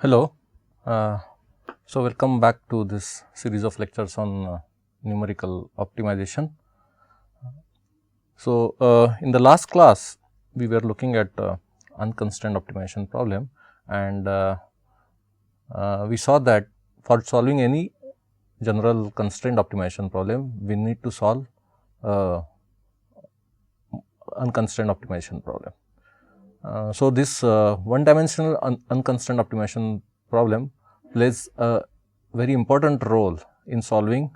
Hello. So, welcome back to this series of lectures on numerical optimization. So, in the last class we were looking at unconstrained optimization problem, and we saw that for solving any general constrained optimization problem we need to solve unconstrained optimization problem. So, this one dimensional unconstrained optimization problem plays a very important role in solving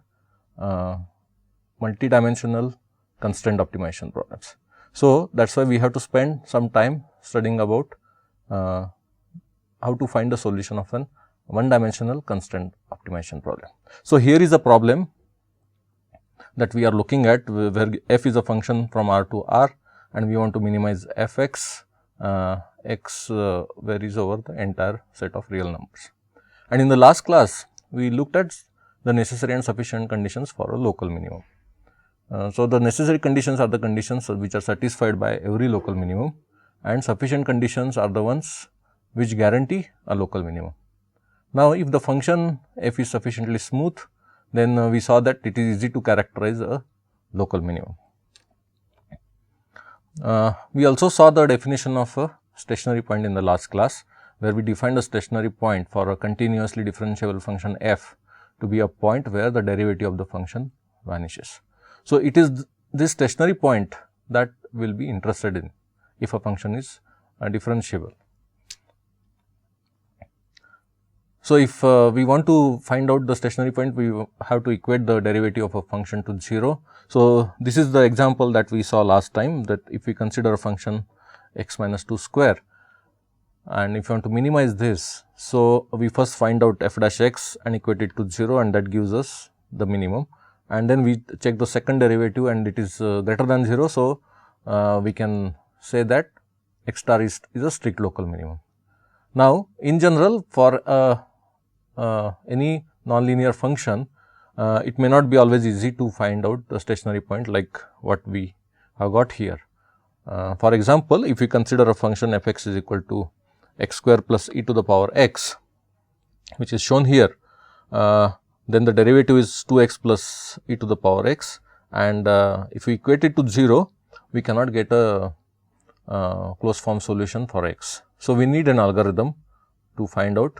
multi-dimensional constrained optimization problems. So, that is why we have to spend some time studying about how to find a solution of an one dimensional constrained optimization problem. So, here is a problem that we are looking at where f is a function from R to R and we want to minimize f x, x varies over the entire set of real numbers. And in the last class we looked at the necessary and sufficient conditions for a local minimum. So, the necessary conditions are the conditions which are satisfied by every local minimum, and sufficient conditions are the ones which guarantee a local minimum. Now, if the function f is sufficiently smooth, then we saw that it is easy to characterize a local minimum. We also saw the definition of a stationary point in the last class, where we defined a stationary point for a continuously differentiable function f to be a point where the derivative of the function vanishes. So, it is this stationary point that we will be interested in if a function is differentiable. So, if we want to find out the stationary point, we have to equate the derivative of a function to 0. So, this is the example that we saw last time, that if we consider a function x minus 2 square and if you want to minimize this. So, we first find out f dash x and equate it to 0, and that gives us the minimum, and then we check the second derivative and it is greater than 0. So, we can say that x star is a strict local minimum. Now, in general, for any nonlinear function, it may not be always easy to find out the stationary point like what we have got here. For example, if we consider a function f x is equal to x square plus e to the power x, which is shown here, then the derivative is 2x plus e to the power x, and if we equate it to 0, we cannot get a closed form solution for x. So, we need an algorithm to find out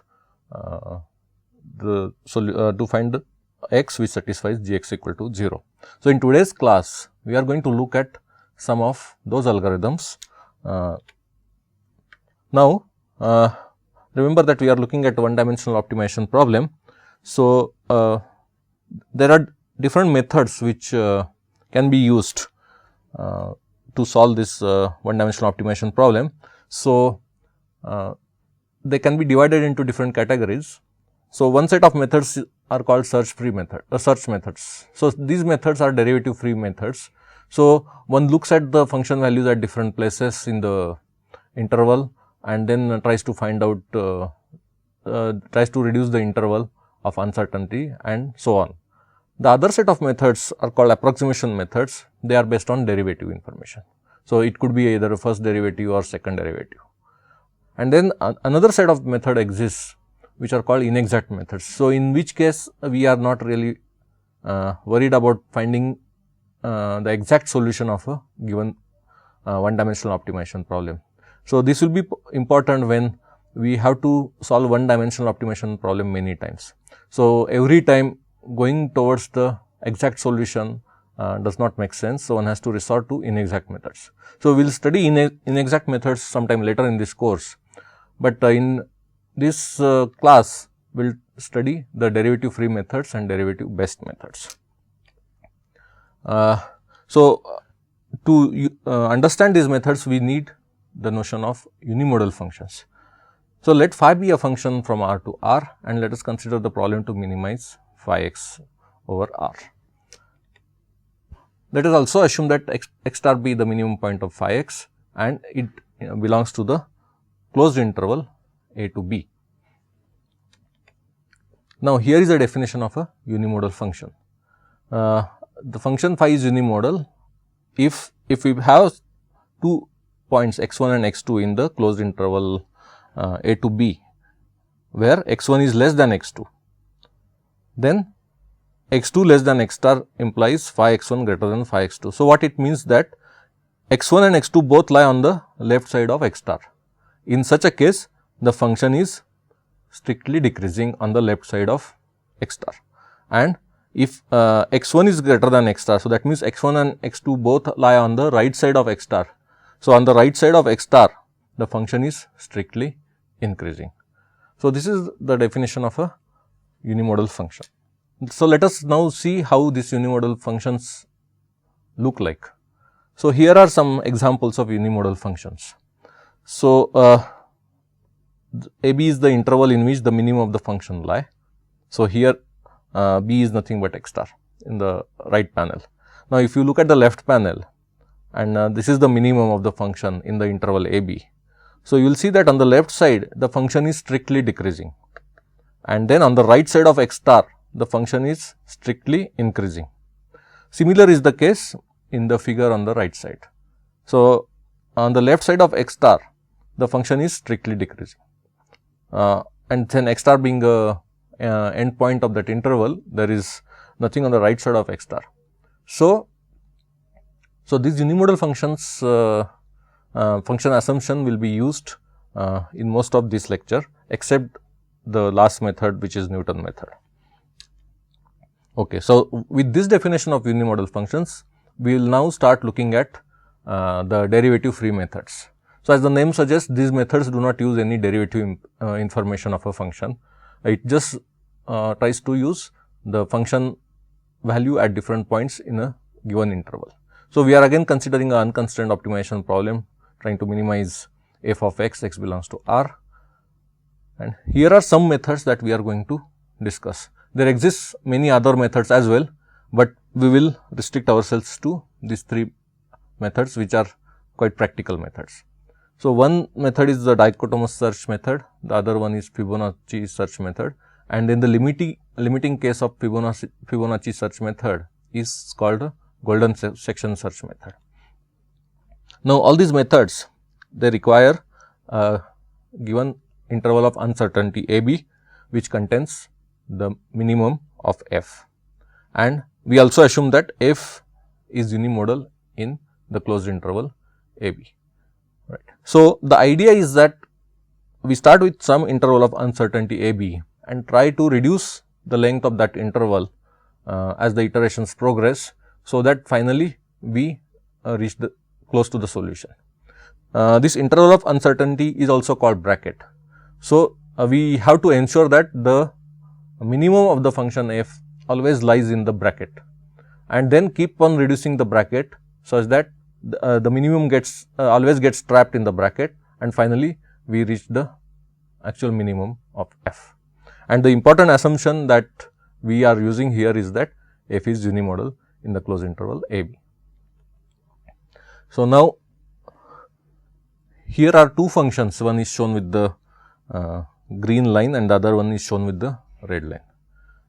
to find the x which satisfies g x equal to 0. So, in today's class, we are going to look at some of those algorithms. Now, remember that we are looking at one dimensional optimization problem. So, there are different methods which can be used to solve this one dimensional optimization problem. So, they can be divided into different categories. So, one set of methods are called search methods. So, these methods are derivative free methods. So, one looks at the function values at different places in the interval and then tries to find out tries to reduce the interval of uncertainty and so on. The other set of methods are called approximation methods. They are based on derivative information. So, it could be either a first derivative or second derivative. And then another set of method exists which are called inexact methods. So, in which case we are not really worried about finding the exact solution of a given one dimensional optimization problem. So, this will be important when we have to solve one dimensional optimization problem many times. So, every time going towards the exact solution does not make sense. So, one has to resort to inexact methods. So, we will study inexact methods sometime later in this course, but in this class we will study the derivative free methods and derivative based methods. So, to understand these methods, we need the notion of unimodal functions. So, let phi be a function from R to R, and let us consider the problem to minimize phi x over R. Let us also assume that x star be the minimum point of phi x and it belongs to the closed interval a to b. Now, here is a definition of a unimodal function. The function phi is unimodal if we have two points x1 and x2 in the closed interval a to b, where x1 is less than x2, then x2 less than x star implies phi x1 greater than phi x2. So, what it means that x1 and x2 both lie on the left side of x star. In such a case, the function is strictly decreasing on the left side of x star, and if x1 is greater than x star, so that means x1 and x2 both lie on the right side of x star. So, on the right side of x star, the function is strictly increasing. So, this is the definition of a unimodal function. So, let us now see how these unimodal functions look like. So, here are some examples of unimodal functions. So, AB is the interval in which the minimum of the function lie. So, here B is nothing but x star in the right panel. Now, if you look at the left panel, and this is the minimum of the function in the interval AB. So, you will see that on the left side the function is strictly decreasing, and then on the right side of x star the function is strictly increasing. Similar is the case in the figure on the right side. So, on the left side of x star the function is strictly decreasing, and then x star being a end point of that interval, there is nothing on the right side of x star. So, these unimodal functions function assumption will be used in most of this lecture, except the last method, which is Newton method. Okay. So, with this definition of unimodal functions, we will now start looking at the derivative free methods. So, as the name suggests, these methods do not use any derivative information of a function. It just tries to use the function value at different points in a given interval. So, we are again considering an unconstrained optimization problem, trying to minimize f of x belongs to R, and here are some methods that we are going to discuss. There exists many other methods as well, but we will restrict ourselves to these three methods, which are quite practical methods. So, one method is the dichotomous search method, the other one is Fibonacci search method, and then the limiting case of Fibonacci search method is called a golden section search method. Now, all these methods, they require a given interval of uncertainty AB, which contains the minimum of f, and we also assume that f is unimodal in the closed interval AB. Right. So, the idea is that we start with some interval of uncertainty AB and try to reduce the length of that interval as the iterations progress, so that finally we reach the close to the solution. This interval of uncertainty is also called bracket. So, we have to ensure that the minimum of the function f always lies in the bracket, and then keep on reducing the bracket such that the minimum gets always gets trapped in the bracket, and finally, we reach the actual minimum of f. And the important assumption that we are using here is that f is unimodal in the closed interval AB. So, now here are two functions, one is shown with the green line and the other one is shown with the red line.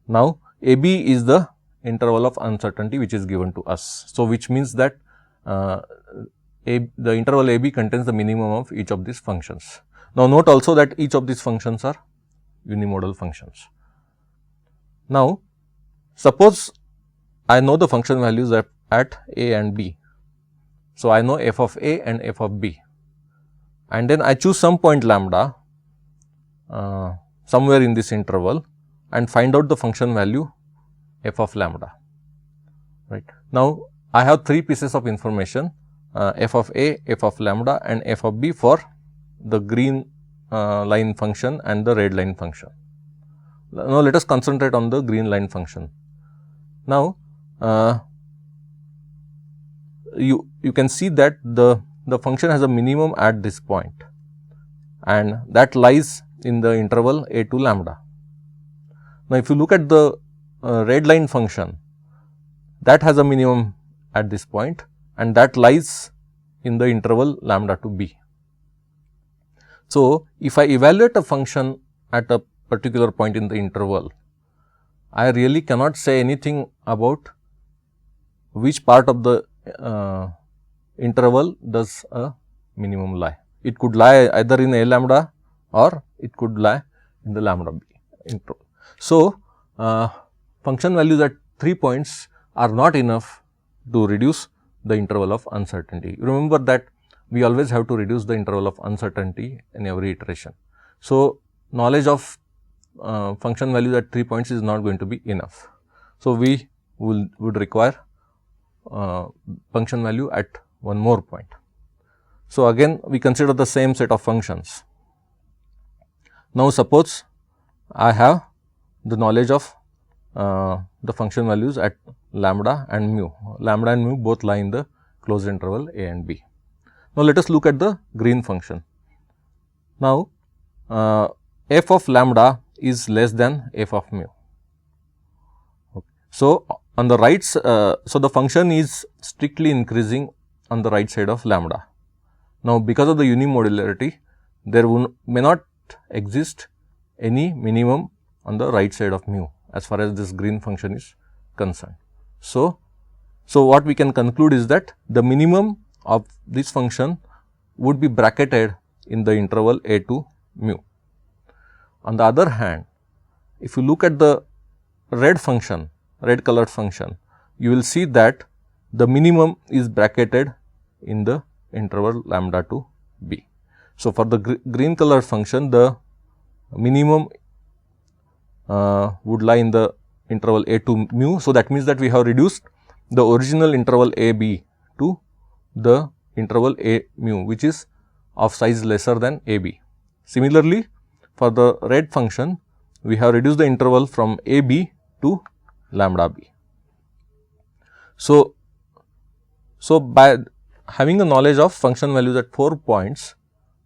Now, AB is the interval of uncertainty which is given to us. So, which means that the interval AB contains the minimum of each of these functions. Now, note also that each of these functions are unimodal functions. Now, suppose I know the function values at A and B. So, I know f of A and f of B, and then I choose some point lambda somewhere in this interval and find out the function value f of lambda. Right. Now, I have three pieces of information, f of A, f of lambda and f of B for the green line function and the red line function. Now, let us concentrate on the green line function. Now, you can see that the function has a minimum at this point, and that lies in the interval A to lambda. Now, if you look at the red line function, that has a minimum at this point, and that lies in the interval lambda to B. So, if I evaluate a function at a particular point in the interval, I really cannot say anything about which part of the interval does a minimum lie. It could lie either in A lambda or it could lie in the lambda b interval. So, function values at 3 points are not enough to reduce the interval of uncertainty. Remember that we always have to reduce the interval of uncertainty in every iteration. So, knowledge of function values at 3 points is not going to be enough. So, we would require function value at one more point. So, again we consider the same set of functions. Now, suppose I have the knowledge of the function values at lambda and mu. Lambda and mu both lie in the closed interval a and b. Now, let us look at the green function. Now, f of lambda is less than f of mu. Okay. So, on the right, so the function is strictly increasing on the right side of lambda. Now, because of the unimodularity, there may not exist any minimum on the right side of mu as far as this green function is concerned. So, what we can conclude is that the minimum of this function would be bracketed in the interval a to mu. On the other hand, if you look at the red function, red colored function, you will see that the minimum is bracketed in the interval lambda to b. So, for the green colored function, the minimum would lie in the interval a to mu. So, that means that we have reduced the original interval a b to the interval a mu, which is of size lesser than a b. Similarly, for the red function, we have reduced the interval from a b to lambda b. So, by having a knowledge of function values at 4 points,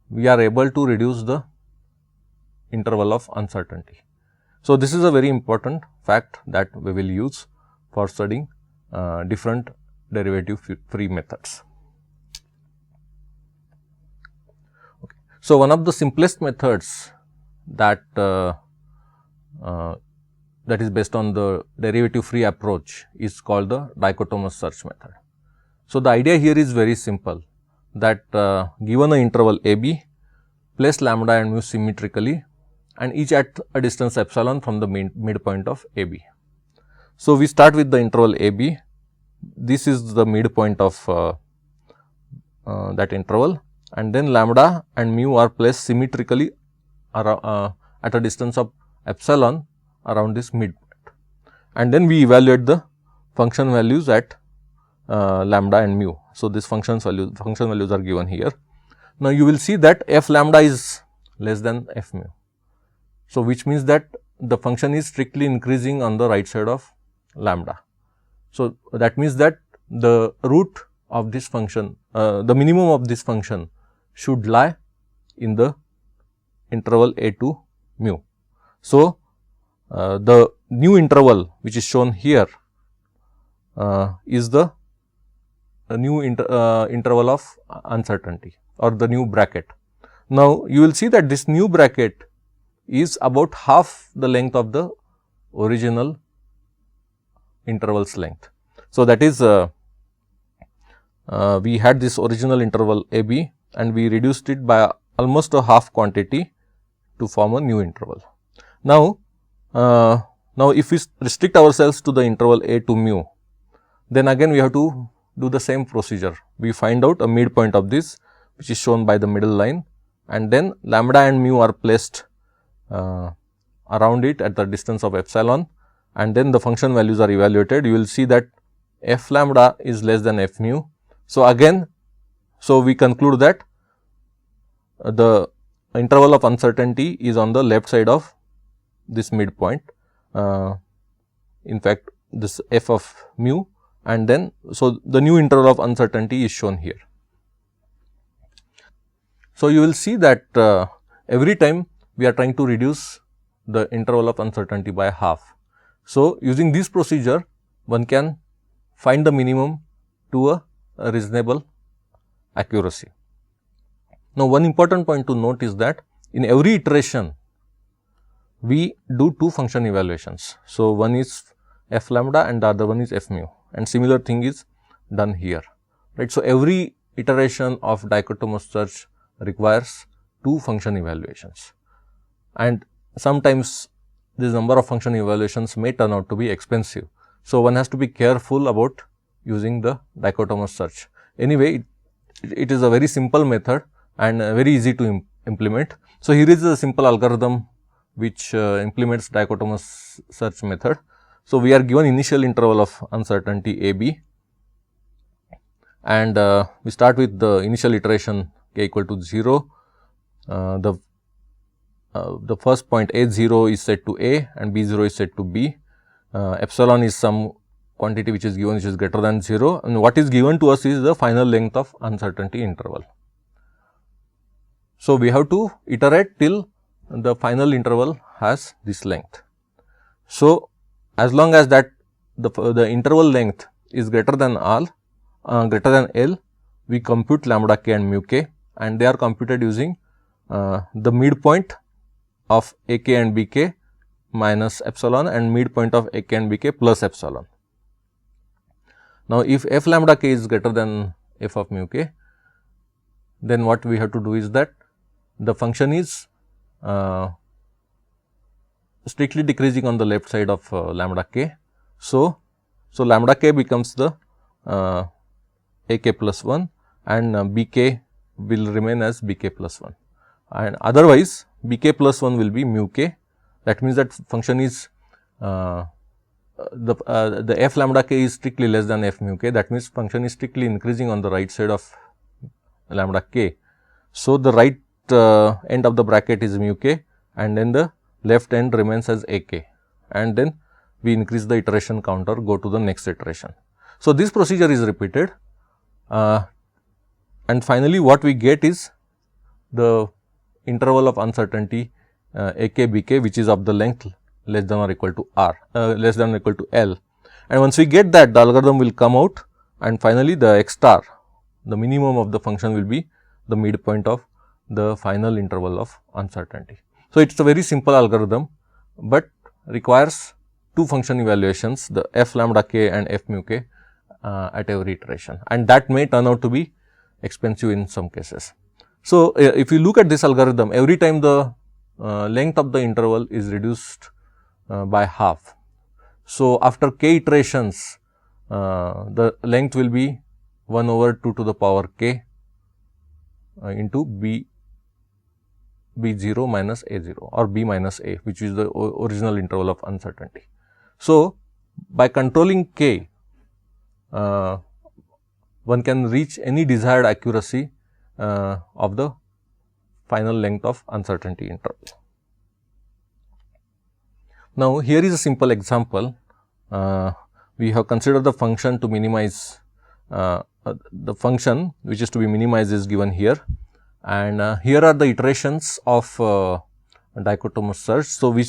we are able to reduce the interval of uncertainty. So, this is a very important fact that we will use for studying different derivative free methods. Okay. So, one of the simplest methods that is based on the derivative free approach is called the dichotomous search method. So, the idea here is very simple, that given an interval a b, place lambda and mu symmetrically and each at a distance epsilon from the midpoint of a b. So, we start with the interval a b, this is the midpoint of that interval, and then lambda and mu are placed symmetrically at a distance of epsilon around this midpoint, and then we evaluate the function values at lambda and mu. So, these function values are given here. Now, you will see that f lambda is less than f mu. So, which means that the function is strictly increasing on the right side of lambda. So, that means that the root of this function, the minimum of this function should lie in the interval a to mu. So, the new interval which is shown here is the new interval of uncertainty or the new bracket. Now, you will see that this new bracket is about half the length of the original interval's length. So, that is we had this original interval a b and we reduced it by almost a half quantity to form a new interval. Now, if we restrict ourselves to the interval a to mu, then again we have to do the same procedure. We find out a midpoint of this, which is shown by the middle line, and then lambda and mu are placed around it at the distance of epsilon, and then the function values are evaluated. You will see that f lambda is less than f mu. So, again, we conclude that the interval of uncertainty is on the left side of this midpoint, in fact, this f of mu, and then, so the new interval of uncertainty is shown here. So, you will see that every time we are trying to reduce the interval of uncertainty by half. So, using this procedure, one can find the minimum to a reasonable accuracy. Now, one important point to note is that in every iteration, we do two function evaluations. So, one is f lambda and the other one is f mu, and similar thing is done here, right. So, every iteration of dichotomous search requires two function evaluations, and sometimes this number of function evaluations may turn out to be expensive. So, one has to be careful about using the dichotomous search. Anyway, it is a very simple method and very easy to implement. So, here is a simple algorithm which implements dichotomous search method. So, we are given initial interval of uncertainty a b, and we start with the initial iteration k equal to 0. The first point a 0 is set to a and b 0 is set to b. Epsilon is some quantity which is given, which is greater than 0, and what is given to us is the final length of uncertainty interval. So, we have to iterate till the final interval has this length. So, as long as that the interval length is greater than L, we compute lambda k and mu k, and they are computed using the midpoint of a k and b k minus epsilon and midpoint of a k and b k plus epsilon. Now, if f lambda k is greater than f of mu k, then what we have to do is that the function is strictly decreasing on the left side of lambda k. So, lambda k becomes the a k plus 1 and b k will remain as b k plus 1, and otherwise b k plus 1 will be mu k. That means that function is the f lambda k is strictly less than f mu k. That means function is strictly increasing on the right side of lambda k. So, the right end of the bracket is mu k, and then the left end remains as a k, and then we increase the iteration counter, go to the next iteration. So, this procedure is repeated, and finally, what we get is the interval of uncertainty a k b k, which is of the length less than or equal to less than or equal to L, and once we get that, the algorithm will come out, and finally, the x star, the minimum of the function, will be the midpoint of the final interval of uncertainty. So, it is a very simple algorithm, but requires two function evaluations, the f lambda k and f mu k at every iteration, and that may turn out to be expensive in some cases. So, if you look at this algorithm, every time the length of the interval is reduced by half. So, after k iterations, the length will be 1 over 2 to the power k into b 0 minus a 0 or b minus a, which is the original interval of uncertainty. So, by controlling k, one can reach any desired accuracy of the final length of uncertainty interval. Now, here is a simple example. We have considered the function to minimize the function which is to be minimized is given here, and here are the iterations of dichotomous search. So, we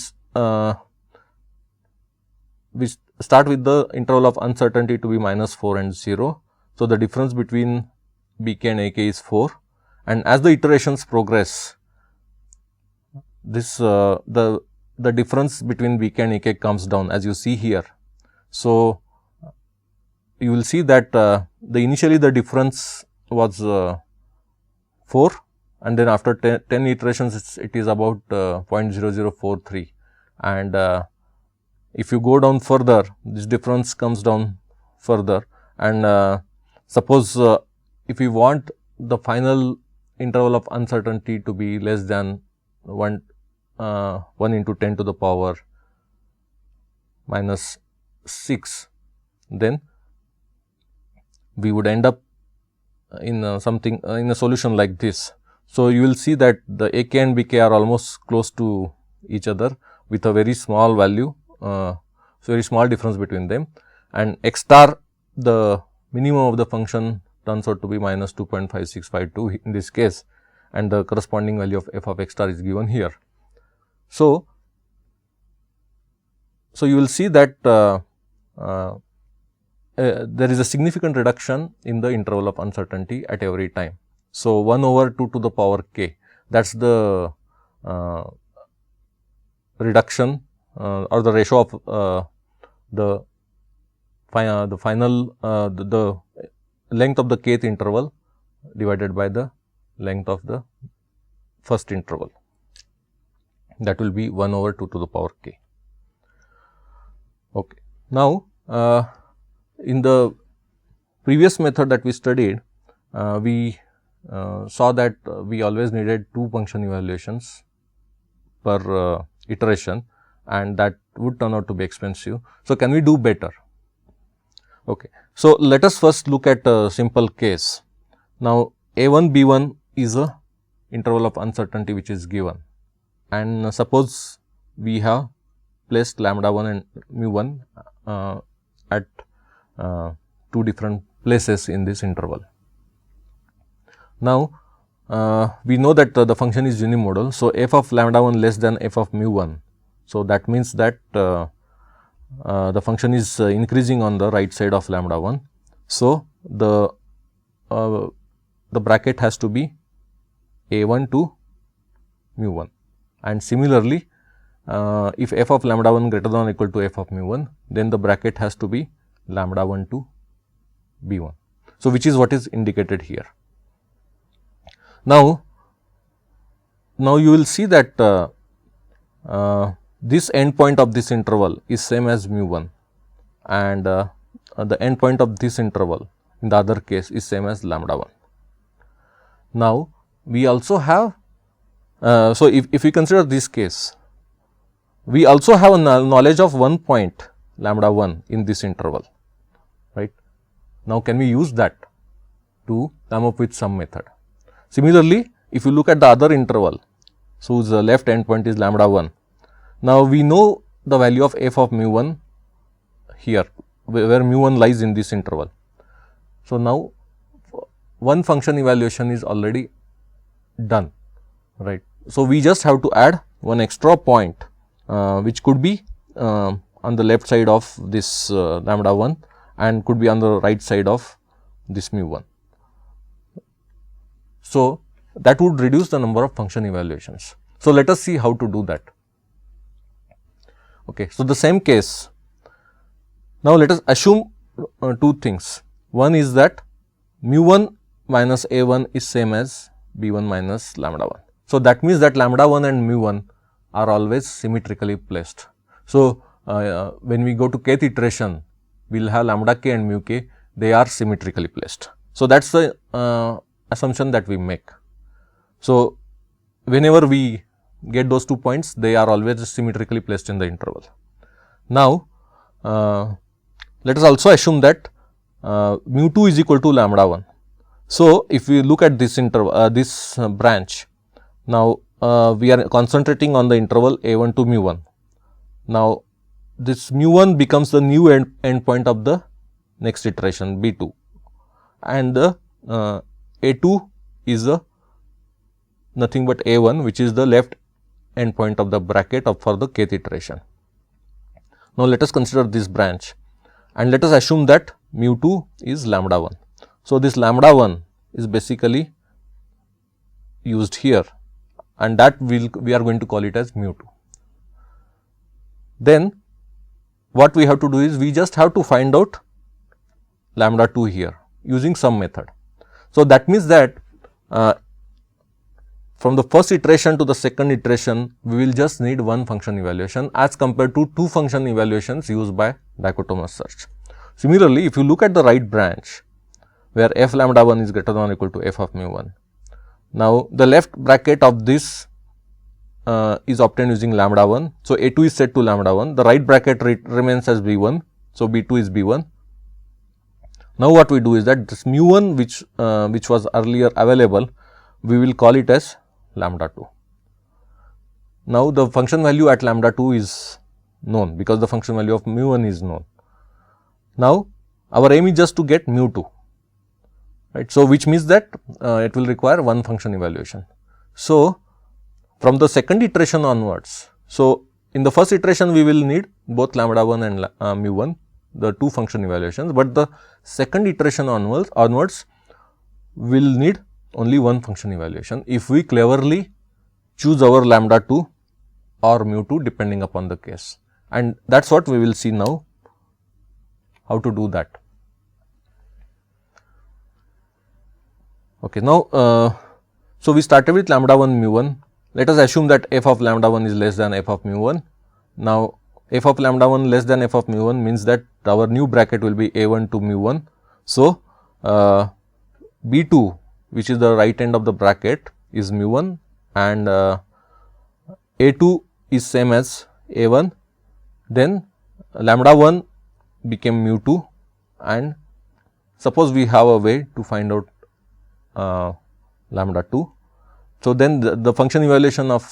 start with the interval of uncertainty to be minus 4 and 0. So, the difference between b k and a k is 4, and as the iterations progress, this the difference between b k and a k comes down, as you see here. So, you will see that initially the difference was 4, and then after 10 iterations it is about 0.0043, and if you go down further, this difference comes down further, and suppose if we want the final interval of uncertainty to be less than 1 into 10 to the power minus 6, then we would end up in in a solution like this. So, you will see that the a k and b k are almost close to each other with a very small value, very small difference between them, and x star, the minimum of the function, turns out to be minus 2.5652 in this case, and the corresponding value of f of x star is given here. So, you will see that there is a significant reduction in the interval of uncertainty at every time. So, 1 over 2 to the power k, that is the reduction or the ratio of the final the length of the kth interval divided by the length of the first interval. that will be 1 over 2 to the power k. Okay. Now, in the previous method that we studied, we saw that we always needed 2 function evaluations per iteration, and that would turn out to be expensive. So, can we do better? Okay. So, let us first look at a simple case. Now, A1 B1 is a interval of uncertainty which is given, and suppose we have placed lambda 1 and mu 1 at 2 different places in this interval. Now, we know that the function is unimodal. So, f of lambda 1 less than f of mu 1. So, that means that the function is increasing on the right side of lambda 1. So, the bracket has to be a1 to mu 1, and similarly, if f of lambda 1 greater than or equal to f of mu 1, then the bracket has to be lambda 1 to b1. So, which is what is indicated here. Now, you will see that this endpoint of this interval is same as mu 1, and the endpoint of this interval in the other case is same as lambda 1. Now, we also have, so if we consider this case, we also have a knowledge of one point lambda 1 in this interval, right. Now, can we use that to come up with some method? Similarly, if you look at the other interval, so whose left endpoint is lambda 1. Now, we know the value of f of mu 1 here, where mu 1 lies in this interval. So, now one function evaluation is already done, right. So, we just have to add one extra point which could be on the left side of this lambda 1 and could be on the right side of this mu 1. So, that would reduce the number of function evaluations. So, let us see how to do that. Okay. So, the same case, now let us assume two things. One is that mu 1 minus a 1 is same as b 1 minus lambda 1. So, that means that lambda 1 and mu 1 are always symmetrically placed. So, when we go to kth iteration, we will have lambda k and mu k, they are symmetrically placed. So, that is the assumption that we make. So, whenever we get those 2 points, they are always symmetrically placed in the interval. Now, let us also assume that mu 2 is equal to lambda 1. So, if we look at this interval, this branch, now we are concentrating on the interval a1 to mu 1. Now, this mu 1 becomes the new end point of the next iteration b2, and the a2 is nothing but a1, which is the left end point of the bracket for the kth iteration. Now, let us consider this branch, and let us assume that mu 2 is lambda 1. So, this lambda 1 is basically used here, and that we are going to call it as mu 2. Then, what we have to do is we just have to find out lambda 2 here using some method. So, that means that from the first iteration to the second iteration, we will just need one function evaluation as compared to 2 function evaluations used by dichotomous search. Similarly, if you look at the right branch, where f lambda 1 is greater than or equal to f of mu 1. Now, the left bracket of this is obtained using lambda 1. So, a2 is set to lambda 1, the right bracket remains as b1. So, b2 is b1. Now, what we do is that this mu 1 which was earlier available, we will call it as lambda 2. Now, the function value at lambda 2 is known, because the function value of mu 1 is known. Now, our aim is just to get mu 2, right. So, which means that it will require one function evaluation. So, from the second iteration onwards, so in the first iteration we will need both lambda 1 and mu 1, the 2 function evaluations, but the second iteration onwards we will need only one function evaluation if we cleverly choose our lambda 2 or mu 2 depending upon the case, and that is what we will see now how to do that. Okay. Now, so we started with lambda 1 mu 1, let us assume that f of lambda 1 is less than f of mu 1. Now, f of lambda 1 less than f of mu 1 means that our new bracket will be a 1 to mu 1. So, b 2 which is the right end of the bracket is mu 1 and a 2 is same as a 1, then lambda 1 became mu 2 and suppose we have a way to find out lambda 2. So, then the function evaluation of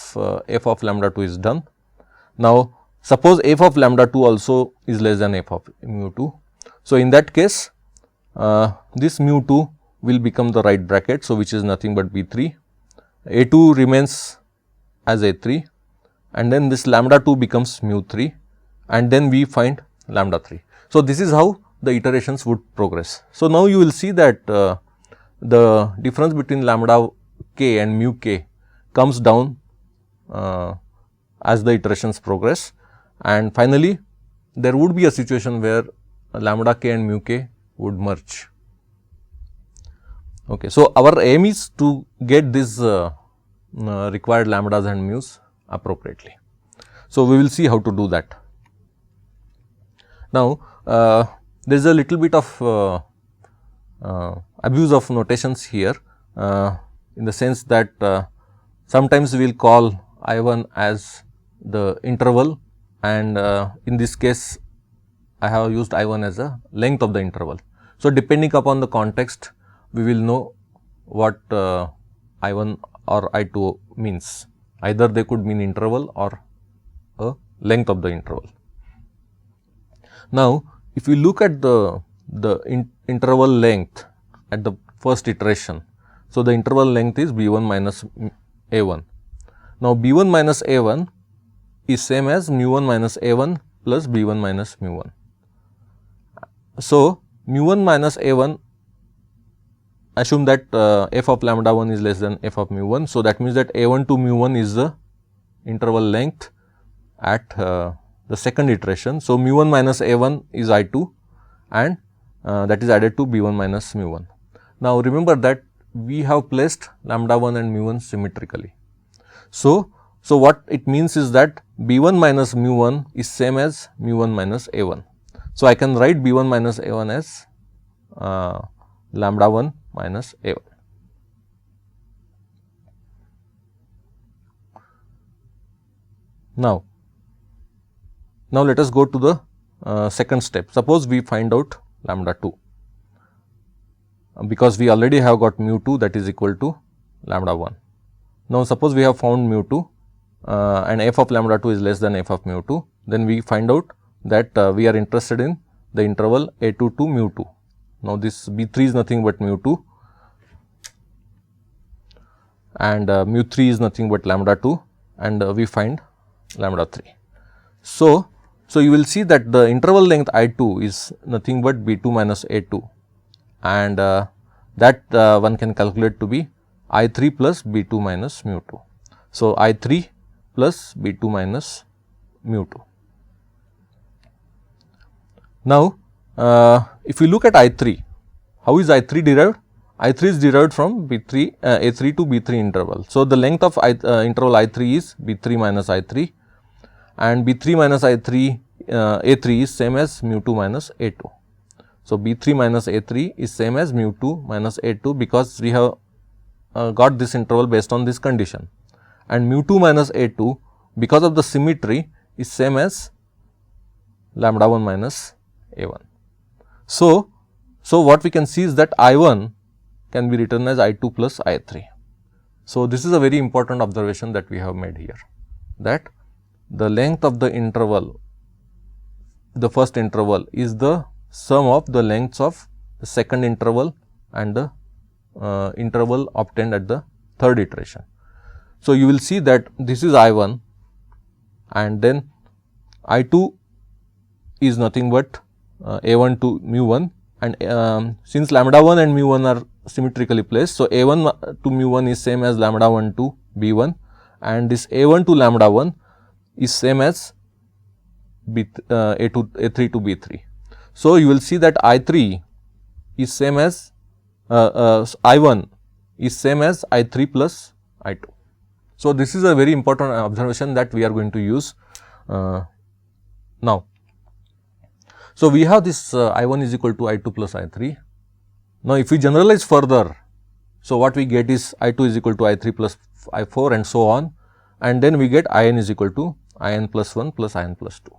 f of lambda 2 is done. Now, suppose f of lambda 2 also is less than f of mu 2. So, in that case this mu 2 will become the right bracket. So, which is nothing but b 3, a 2 remains as a 3 and then this lambda 2 becomes mu 3 and then we find lambda 3. So, this is how the iterations would progress. So, now you will see that the difference between lambda k and mu k comes down as the iterations progress, and finally, there would be a situation where lambda k and mu k would merge. Okay. So, our aim is to get this required lambdas and mu's appropriately. So, we will see how to do that. Now, there is a little bit of abuse of notations here in the sense that sometimes we will call I1 as the interval and in this case I have used I1 as a length of the interval. So, depending upon the context we will know what I1 or I2 means, either they could mean interval or a length of the interval. Now, if we look at the interval length at the first iteration, so the interval length is b1 minus a1. Now, b1 minus a1 is same as mu1 minus a1 plus b1 minus mu1. So, mu1 minus a1, assume that f of lambda 1 is less than f of mu1. So, that means that a1 to mu1 is the interval length at the second iteration. So, mu1 minus a1 is I2 and that is added to b1 minus mu1. Now, remember that we have placed lambda 1 and mu1 symmetrically. So, what it means is that b1 minus mu1 is same as mu1 minus a1. So, I can write b1 minus a1 as lambda 1 minus a1. Now, let us go to the second step. Suppose we find out lambda 2, because we already have got mu 2 that is equal to lambda 1. Now, suppose we have found mu 2 and f of lambda 2 is less than f of mu 2, then we find out that we are interested in the interval a2 to mu 2. Now, this b 3 is nothing but mu 2 and mu 3 is nothing but lambda 2 and we find lambda 3. So, you will see that the interval length I2 is nothing but b2 minus a2 and that one can calculate to be I3 plus b2 minus mu 2. So, I3 plus b2 minus mu 2. Now, if we look at I3, how is I3 derived? I3 is derived from B3 A3 to B3 interval. So, the length of interval I3 is B3 minus I3 and B3 minus I3 A3 is same as mu 2 minus A2. So, B3 minus A3 is same as mu 2 minus A2 because we have got this interval based on this condition, and mu 2 minus A2 because of the symmetry is same as lambda 1 minus A1. So, what we can see is that I1 can be written as I2 plus I3. So, this is a very important observation that we have made here, that the length of the interval, the first interval is the sum of the lengths of the second interval and the interval obtained at the third iteration. So, you will see that this is I1 and then I2 is nothing but A1 to mu 1, and since lambda 1 and mu 1 are symmetrically placed. So, A1 to mu 1 is same as lambda 1 to B1 and this A1 to lambda 1 is same as A3 to B3. So, you will see that I3 is same as I1 is same as I3 plus I2. So, this is a very important observation that we are going to use now. So, we have this I1 is equal to I2 plus I3. Now, if we generalize further, so what we get is I2 is equal to I3 plus I4 and so on, and then we get In is equal to In plus 1 plus In plus 2.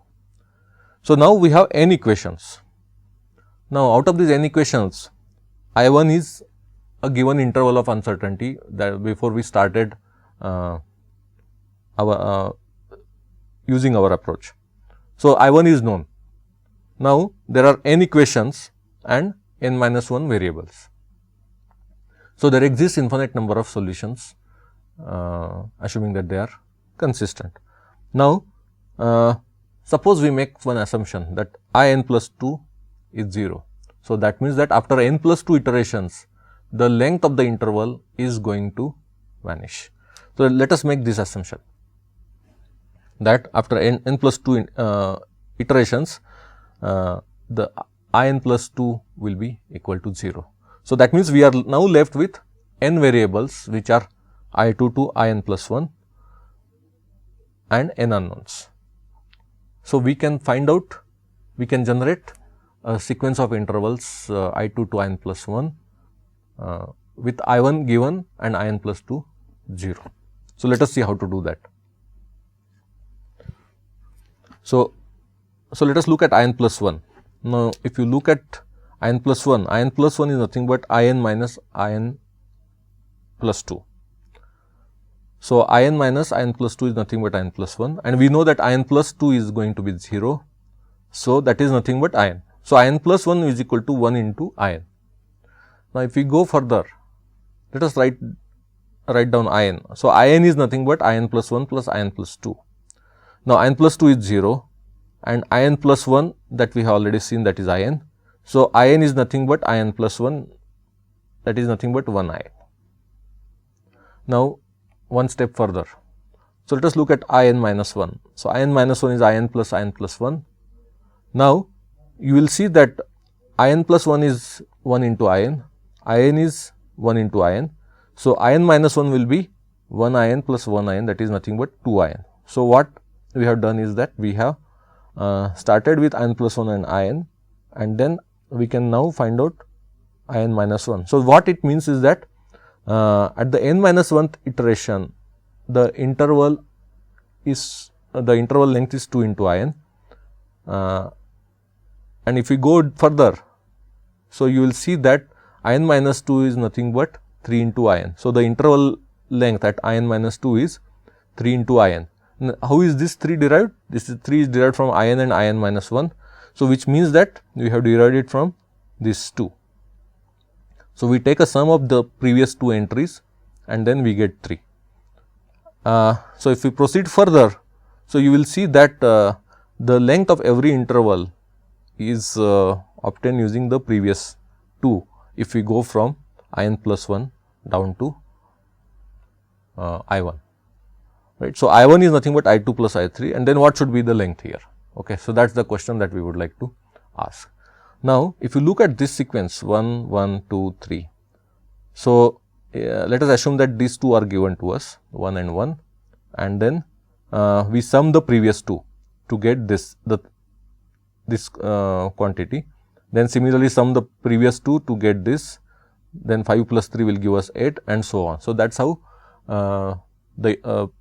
So, now we have n equations. Now, out of these n equations, I1 is a given interval of uncertainty that before we started using our approach. So, I1 is known. Now, there are n equations and n minus 1 variables. So, there exists infinite number of solutions, assuming that they are consistent. Now, suppose we make one assumption that In plus 2 is 0. So, that means that after n plus 2 iterations, the length of the interval is going to vanish. So, let us make this assumption that after n plus 2 iterations, the In plus 2 will be equal to 0. So, that means we are now left with n variables which are I2 to In plus 1 and n unknowns. So, we can find out, we can generate a sequence of intervals I2 to In plus 1 with I1 given and In plus 2 0. So, let us see how to do that. So, let us look at In plus 1. Now, if you look at In plus 1 is nothing but In minus In plus 2. So, In minus In plus 2 is nothing but In plus 1, and we know that In plus 2 is going to be 0. So, that is nothing but In. So, In plus 1 is equal to 1 into In. Now, if we go further, let us write down In. So, In is nothing but In plus 1 plus In plus 2. Now, In plus 2 is 0 and In plus 1 that we have already seen, that is In. So, In is nothing but In plus 1, that is nothing but 1 In. Now, one step further. So, let us look at In minus 1. So, In minus 1 is In plus 1. Now, you will see that In plus 1 is 1 into In is 1 into In. So, In minus 1 will be 1 In plus 1 In, that is nothing but 2 In. So, what we have done is that we have started with In plus 1 and In, and then we can now find out In minus 1. So, what it means is that at the n minus 1th iteration, the interval length is 2 into In, and if we go further, so you will see that In minus 2 is nothing but 3 into In. So, the interval length at In minus 2 is 3 into In. Now, how is this 3 derived? This is 3 is derived from In and In minus 1. So, which means that we have derived it from this 2. So, we take a sum of the previous 2 entries and then we get 3. So, if we proceed further, so you will see that the length of every interval is obtained using the previous 2, if we go from In plus 1 down to I1, right. So, I1 is nothing but I2 plus I3, and then what should be the length here? Okay. So, that is the question that we would like to ask. Now, if you look at this sequence 1, 1, 2, 3. So, let us assume that these 2 are given to us 1 and 1, and then we sum the previous 2 to get this quantity. Then similarly sum the previous 2 to get this, then 5 plus 3 will give us 8 and so on. So, that is how the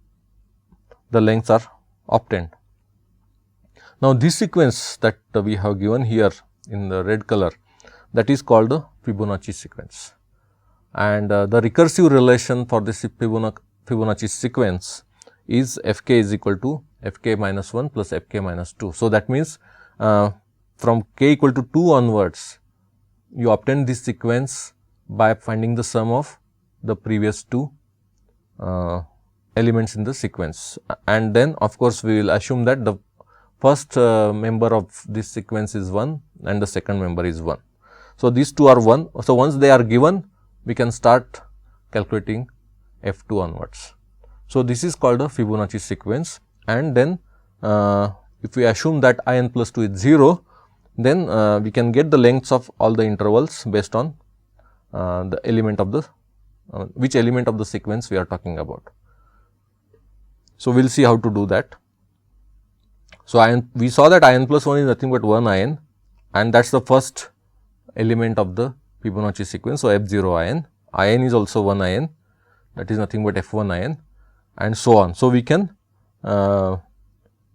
lengths are obtained. Now, this sequence that we have given here in the red color, that is called the Fibonacci sequence, and the recursive relation for this Fibonacci sequence is Fk is equal to Fk minus 1 plus Fk minus 2. So, that means from k equal to 2 onwards, you obtain this sequence by finding the sum of the previous 2 elements in the sequence, and then of course, we will assume that the first member of this sequence is 1 and the second member is 1. So, these 2 are 1. So, once they are given, we can start calculating F2 onwards. So, this is called a Fibonacci sequence, and then if we assume that In plus 2 is 0, then we can get the lengths of all the intervals based on the element of the which element of the sequence we are talking about. So, we will see how to do that. So, we saw that in plus 1 is nothing but 1 in, and that is the first element of the Fibonacci sequence. So, F0 in is also 1 in, that is nothing but F1 in, and so on. So, we can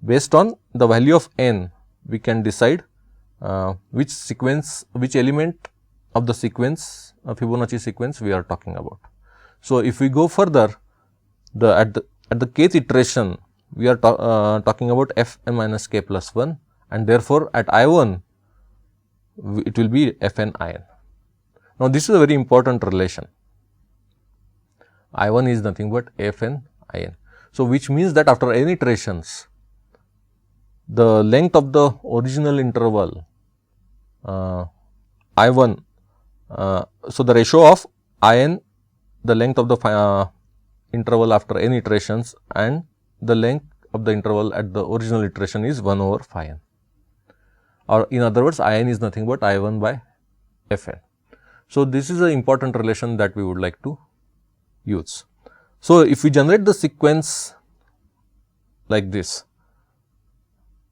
based on the value of n, we can decide which sequence, which element of the sequence, Fibonacci sequence we are talking about. So, if we go further, at the kth iteration, we are talking about f n minus k plus 1, and therefore, at I1 it will be f n I n. Now, this is a very important relation. I1 is nothing but f n I n. So, which means that after n iterations, the length of the original interval I1, so the ratio of I n, the length of the interval after n iterations, and the length of the interval at the original iteration is 1 over phi n, or in other words I n is nothing but I1 by f n. So, this is an important relation that we would like to use. So, if we generate the sequence like this,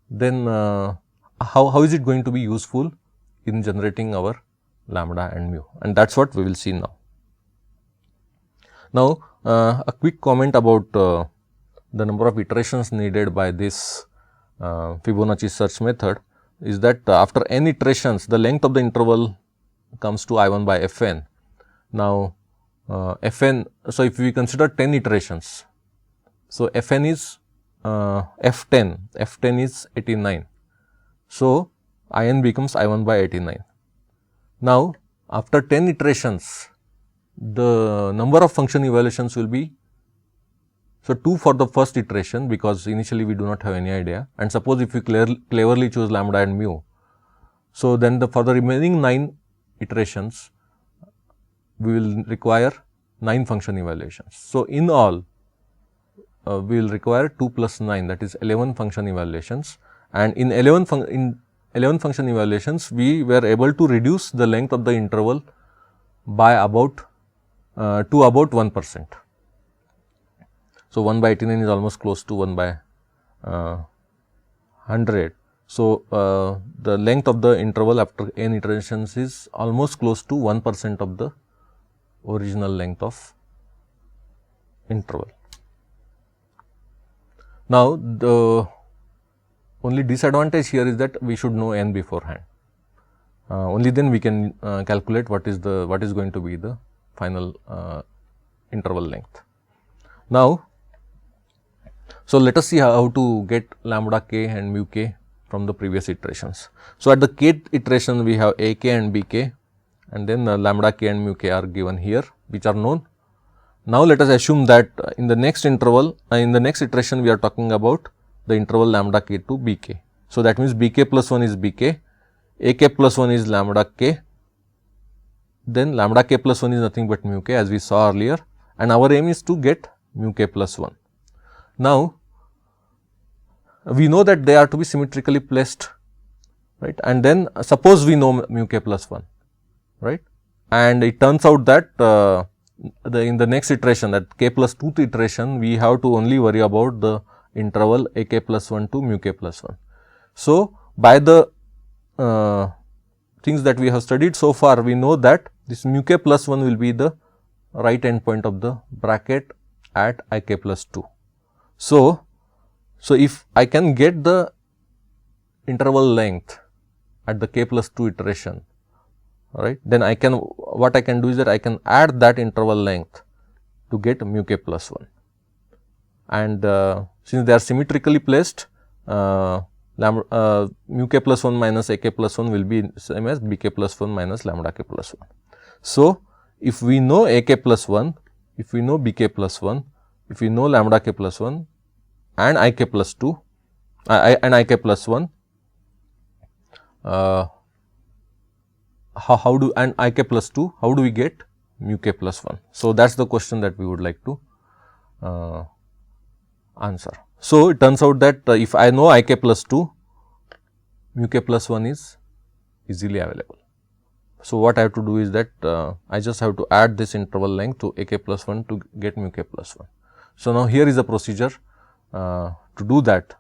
then how is it going to be useful in generating our lambda and mu, and that is what we will see now. Now, a quick comment about the number of iterations needed by this Fibonacci search method is that after n iterations, the length of the interval comes to I1 by f n. Now, f n, so if we consider 10 iterations, so f n is f10 is 89. So, I n becomes I1 by 89. Now, after 10 iterations, the number of function evaluations will be, so 2 for the first iteration, because initially we do not have any idea, and suppose if we cleverly choose lambda and mu. So, then for the remaining 9 iterations, we will require 9 function evaluations. So, in all we will require 2 plus 9, that is 11 function evaluations, and in 11 function evaluations we were able to reduce the length of the interval by about to about 1%. So, 1 by 89 is almost close to 1 by 100. So, the length of the interval after n iterations is almost close to 1% of the original length of interval. Now, the only disadvantage here is that we should know n beforehand. Only then we can calculate what is going to be the final interval length. Now, so let us see how to get lambda k and mu k from the previous iterations. So, at the kth iteration we have a k and b k, and then lambda k and mu k are given here, which are known. Now, let us assume that in the next interval, in the next iteration we are talking about the interval lambda k to b k. So, that means b k plus 1 is b k, a k plus 1 is lambda k, then lambda k plus 1 is nothing but mu k, as we saw earlier, and our aim is to get mu k plus 1. Now, we know that they are to be symmetrically placed, right, and then suppose we know mu k plus 1, right, and it turns out that in the next iteration, that k plus 2th iteration, we have to only worry about the interval a k plus 1 to mu k plus 1. So, by the things that we have studied so far, we know that this mu k plus 1 will be the right end point of the bracket at I k plus 2. So, if I can get the interval length at the k plus 2 iteration, right, then what I can do is that I can add that interval length to get mu k plus 1, and since they are symmetrically placed, mu k plus 1 minus a k plus 1 will be same as b k plus 1 minus lambda k plus 1. So, if we know a k plus 1, if we know b k plus 1, if we know lambda k plus 1 and I k plus 2 and I k plus 1, how do and I k plus 2, how do we get mu k plus 1? So, that is the question that we would like to answer. So, it turns out that if I know I k plus 2, mu k plus 1 is easily available. So, what I have to do is that I just have to add this interval length to a k plus 1 to get mu k plus 1. So, now here is the procedure. to do that.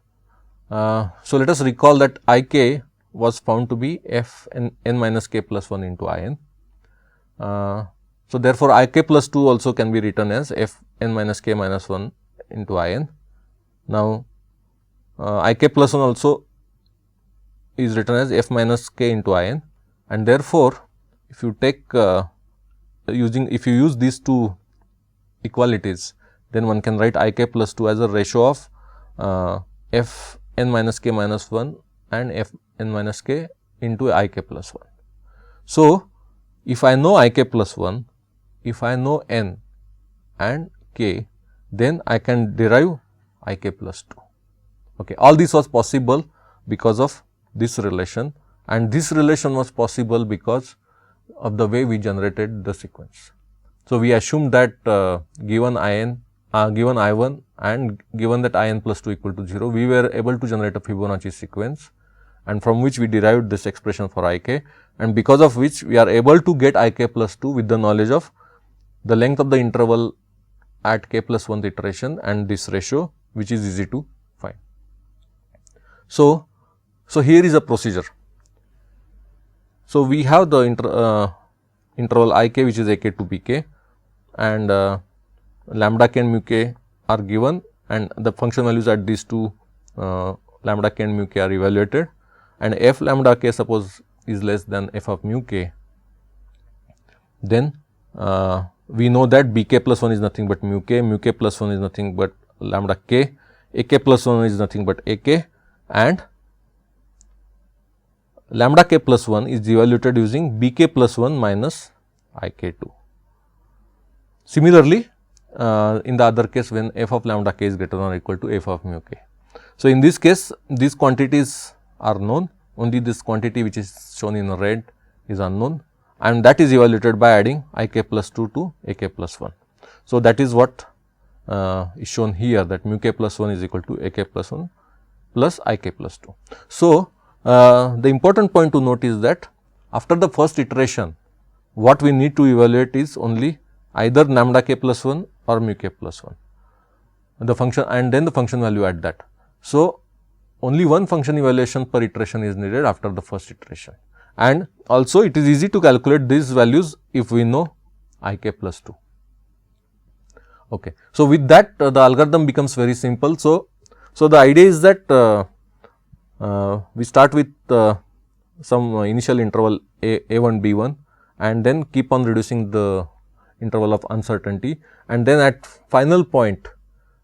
So, let us recall that I k was found to be f n minus k plus 1 into I n. So, therefore, I k plus 2 also can be written as f n minus k minus 1 into I n. Now, I k plus 1 also is written as f minus k into I n, and therefore, if you take if you use these two equalities, then one can write I k plus 2 as a ratio of f n minus k minus 1 and f n minus k into I k plus 1. So, if I know I k plus 1, if I know n and k, then I can derive I k plus 2. Okay. All this was possible because of this relation, and this relation was possible because of the way we generated the sequence. So, we assumed that given I n, given I 1 and given that I n plus 2 equal to 0, we were able to generate a Fibonacci sequence, and from which we derived this expression for I k, and because of which we are able to get I k plus 2 with the knowledge of the length of the interval at k plus 1th iteration and this ratio, which is easy to find. So, here is a procedure. So, we have the interval I k, which is a k to b k, and lambda k and mu k are given, and the function values at these two lambda k and mu k are evaluated, and f lambda k suppose is less than f of mu k, then we know that b k plus 1 is nothing but mu k plus 1 is nothing but lambda k, a k plus 1 is nothing but a k, and lambda k plus 1 is evaluated using b k plus 1 minus I k 2. Similarly, in the other case when f of lambda k is greater than or equal to f of mu k. So, in this case these quantities are known, only this quantity which is shown in red is unknown, and that is evaluated by adding I k plus 2 to a k plus 1. So, that is what is shown here, that mu k plus 1 is equal to a k plus 1 plus I k plus 2. So, the important point to note is that after the first iteration, what we need to evaluate is only either lambda k plus 1 or mu k plus 1, the function, and then the function value at that. So, only one function evaluation per iteration is needed after the first iteration, and also it is easy to calculate these values if we know I k plus 2. Okay. So, with that the algorithm becomes very simple. So, the idea is that we start with some initial interval a1 b1, and then keep on reducing the interval of uncertainty, and then at final point.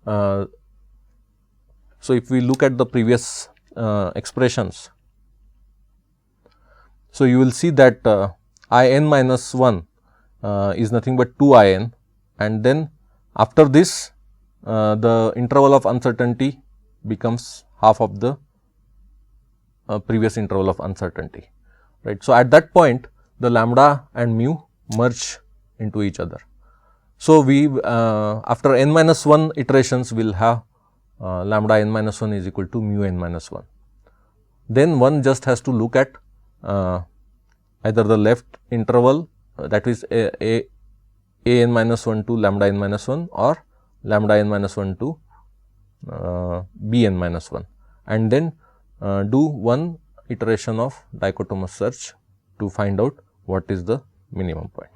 So, if we look at the previous expressions, so you will see that I n minus 1 is nothing but 2 I n, and then after this the interval of uncertainty becomes half of the previous interval of uncertainty, right. So, at that point the lambda and mu merge into each other. So, we after n minus 1 iterations we will have lambda n minus 1 is equal to mu n minus 1. Then one just has to look at either the left interval, that is a n minus 1 to lambda n minus 1, or lambda n minus 1 to b n minus 1, and then do one iteration of dichotomous search to find out what is the minimum point.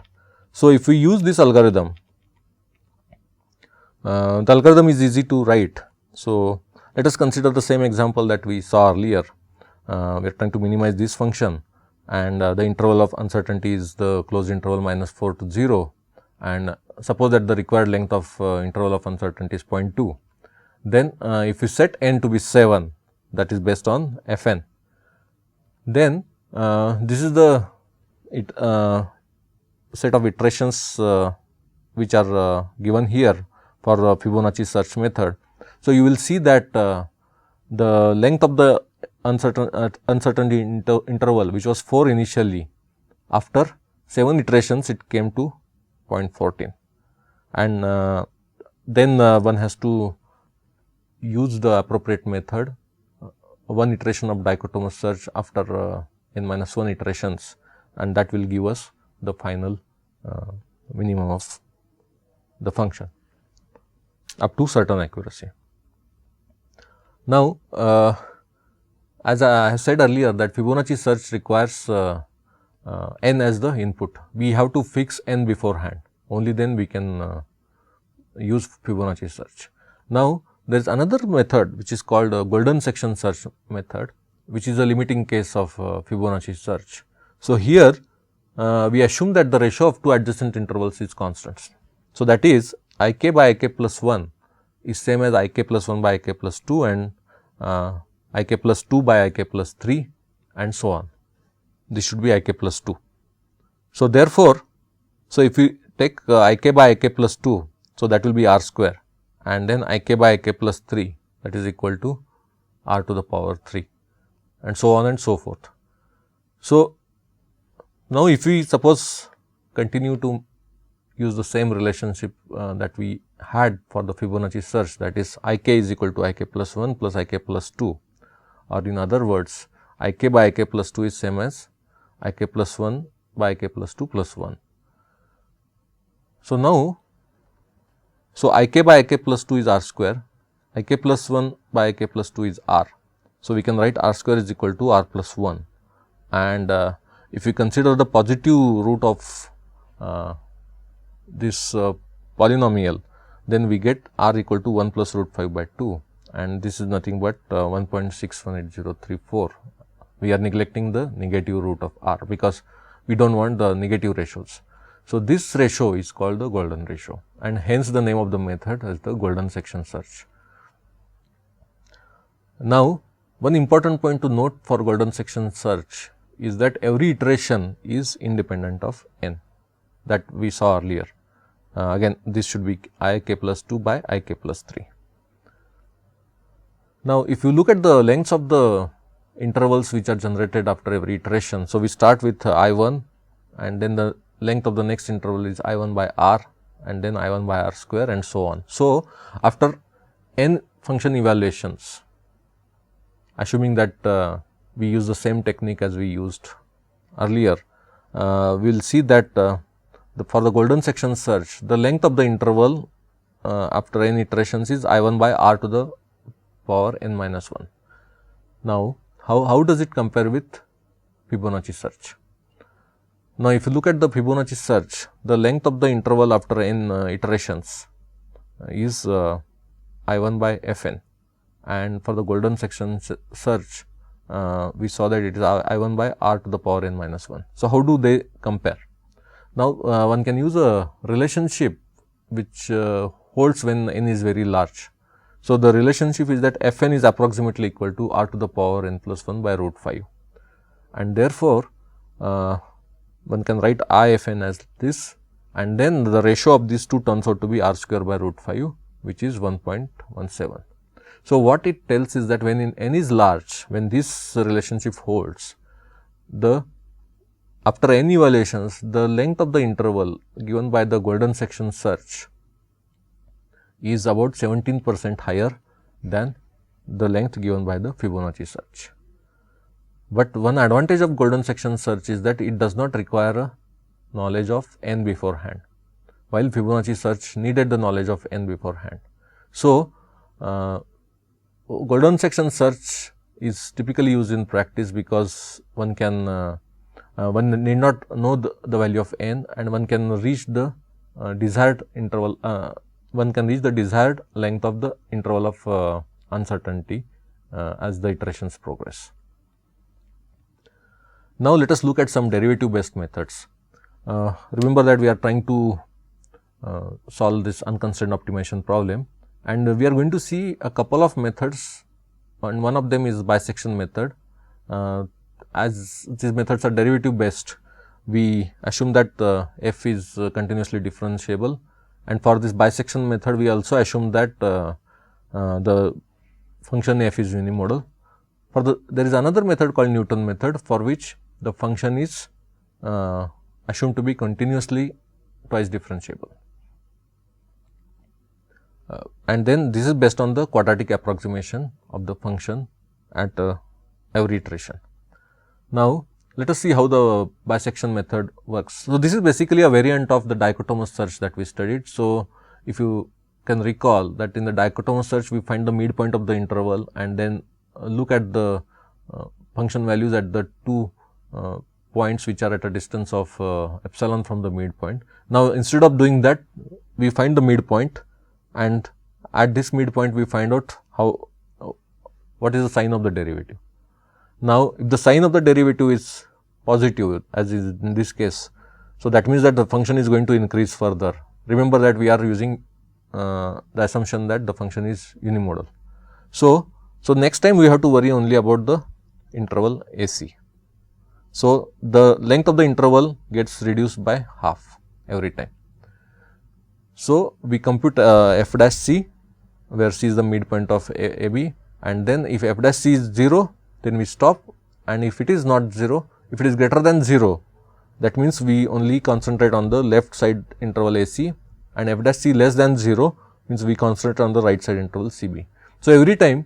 So, if we use this algorithm, the algorithm is easy to write. So, let us consider the same example that we saw earlier. We are trying to minimize this function, and the interval of uncertainty is the closed interval minus 4 to 0, and suppose that the required length of interval of uncertainty is 0.2. Then if you set n to be 7, that is based on f n, then this is the set of iterations which are given here for Fibonacci search method. So, you will see that the length of the uncertainty interval, which was 4 initially, after 7 iterations it came to 0.14, and then one has to use the appropriate method, one iteration of dichotomous search after n minus 1 iterations, and that will give us the final minimum of the function up to certain accuracy. Now, as I have said earlier that Fibonacci search requires n as the input. We have to fix n beforehand, only then we can use Fibonacci search. Now, there is another method which is called golden section search method, which is a limiting case of Fibonacci search. So, here we assume that the ratio of two adjacent intervals is constant. So, that is ik by ik plus 1 is same as ik plus 1 by ik plus 2 and ik plus 2 by ik plus 3 and so on. This should be ik plus 2. So, therefore, so if we take ik by ik plus 2, so that will be r square and then ik by ik plus 3, that is equal to r to the power 3 and so on and so forth. So, now if we suppose continue to use the same relationship that we had for the Fibonacci search, that is ik is equal to ik plus 1 plus ik plus 2, or in other words ik by ik plus 2 is same as ik plus 1 by ik plus 2 plus 1. So, now, so ik by ik plus 2 is r square, ik plus 1 by ik plus 2 is r. So, we can write r square is equal to r plus 1 and if we consider the positive root of this polynomial, then we get r equal to 1 plus root 5 by 2 and this is nothing but 1.618034. We are neglecting the negative root of r because we do not want the negative ratios. So, this ratio is called the golden ratio and hence the name of the method as the golden section search. Now, one important point to note for golden section search is that every iteration is independent of n, that we saw earlier. Again this should be ik plus 2 by ik plus 3. Now, if you look at the lengths of the intervals which are generated after every iteration. So, we start with I1 and then the length of the next interval is I1 by r and then I1 by r square and so on. So, after n function evaluations, assuming that we use the same technique as we used earlier, we will see that for the golden section search, the length of the interval after n iterations is I1 by r to the power n minus 1. Now, how does it compare with Fibonacci search? Now, if you look at the Fibonacci search, the length of the interval after n iterations is I1 by Fn, and for the golden section search, we saw that it is I1 by r to the power n minus 1. So, how do they compare? Now, one can use a relationship which holds when n is very large. So, the relationship is that Fn is approximately equal to r to the power n plus 1 by root 5 and therefore, one can write Ifn as this and then the ratio of these two turns out to be r square by root 5, which is 1.17. So, what it tells is that when n is large, when this relationship holds, after n evaluations, the length of the interval given by the golden section search is about 17% higher than the length given by the Fibonacci search. But one advantage of golden section search is that it does not require a knowledge of n beforehand, while Fibonacci search needed the knowledge of n beforehand. So, golden section search is typically used in practice because one can one need not know the value of n and one can reach the desired interval, one can reach the desired length of the interval of uncertainty as the iterations progress. Now, let us look at some derivative based methods. Remember that we are trying to solve this unconstrained optimization problem and we are going to see a couple of methods and one of them is bisection method. As these methods are derivative based, we assume that f is continuously differentiable and for this bisection method we also assume that the function f is unimodal. There is another method called Newton method for which the function is assumed to be continuously twice differentiable. And then this is based on the quadratic approximation of the function at every iteration. Now, let us see how the bisection method works. So, this is basically a variant of the dichotomous search that we studied. So, if you can recall that in the dichotomous search we find the midpoint of the interval and then look at the function values at the two points which are at a distance of epsilon from the midpoint. Now, instead of doing that, we find the midpoint, and at this midpoint we find out what is the sign of the derivative. Now, if the sign of the derivative is positive, as is in this case, so that means that the function is going to increase further. Remember that we are using the assumption that the function is unimodal. So next time we have to worry only about the interval AC. So, the length of the interval gets reduced by half every time. So, we compute f dash c, where c is the midpoint of AB, and then if f dash c is 0, then we stop, and if it is not 0, if it is greater than 0, that means we only concentrate on the left side interval AC, and f dash c less than 0 means we concentrate on the right side interval CB. So, every time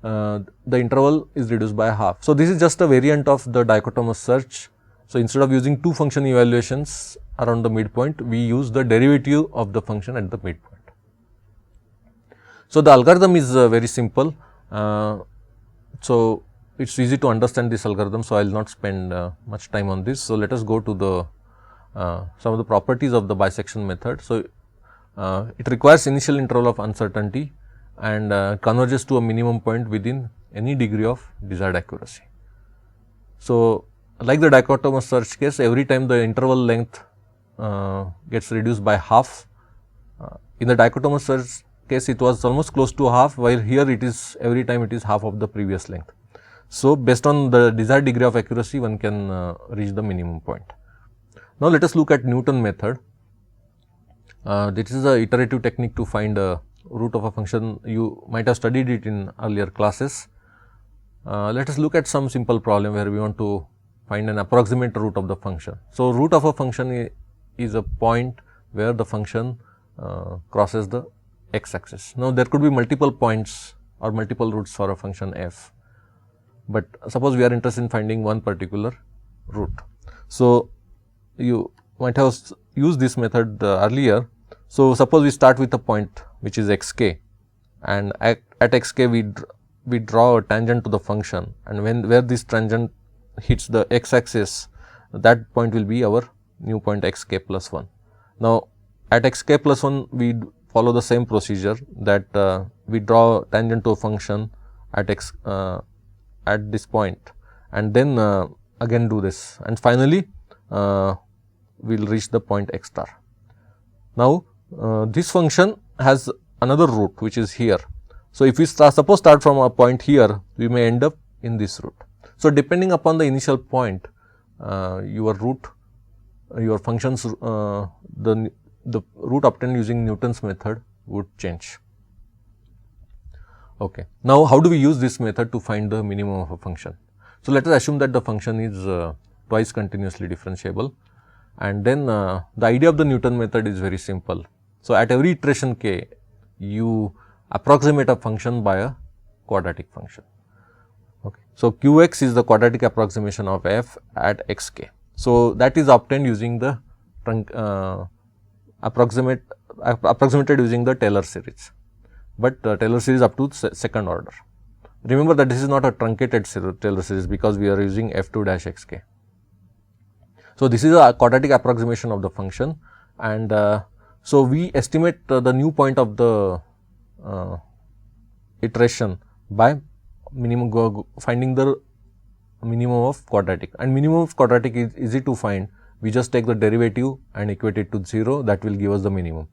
the interval is reduced by half. So, this is just a variant of the dichotomous search. So, instead of using two function evaluations around the midpoint, we use the derivative of the function at the midpoint. So, the algorithm is very simple. So, it is easy to understand this algorithm. So, I will not spend much time on this. So, let us go to the some of the properties of the bisection method. So, it requires initial interval of uncertainty and converges to a minimum point within any degree of desired accuracy. So, like the dichotomous search case, every time the interval length gets reduced by half. In the dichotomous search case, it was almost close to half, while here it is every time it is half of the previous length. So, based on the desired degree of accuracy, one can reach the minimum point. Now, let us look at Newton method. This is a iterative technique to find a root of a function. You might have studied it in earlier classes. Let us look at some simple problem where we want to find an approximate root of the function. So, root of a function is a point where the function crosses the x axis. Now, there could be multiple points or multiple roots for a function f, but suppose we are interested in finding one particular root. So, you might have used this method earlier. So, suppose we start with a point which is xk, and at xk we draw a tangent to the function, and where this tangent hits the x axis, that point will be our new point xk plus 1. Now, at xk plus 1 we follow the same procedure that we draw tangent to a function at at this point, and then again do this, and finally we will reach the point x star. Now, this function has another root which is here. So, if we suppose start from a point here, we may end up in this root. So, depending upon the initial point, your root, your functions, the root obtained using Newton's method would change. Okay. Now, how do we use this method to find the minimum of a function? So, let us assume that the function is twice continuously differentiable, and then the idea of the Newton method is very simple. So, at every iteration k, you approximate a function by a quadratic function. Okay. So, qx is the quadratic approximation of f at xk. So, that is obtained using the approximated using the Taylor series, but Taylor series up to second order. Remember that this is not a truncated Taylor series, because we are using f2 dash xk. So, this is a quadratic approximation of the function, and so we estimate the new point of the iteration by finding the minimum of quadratic, and minimum of quadratic is easy to find. We just take the derivative and equate it to 0, that will give us the minimum.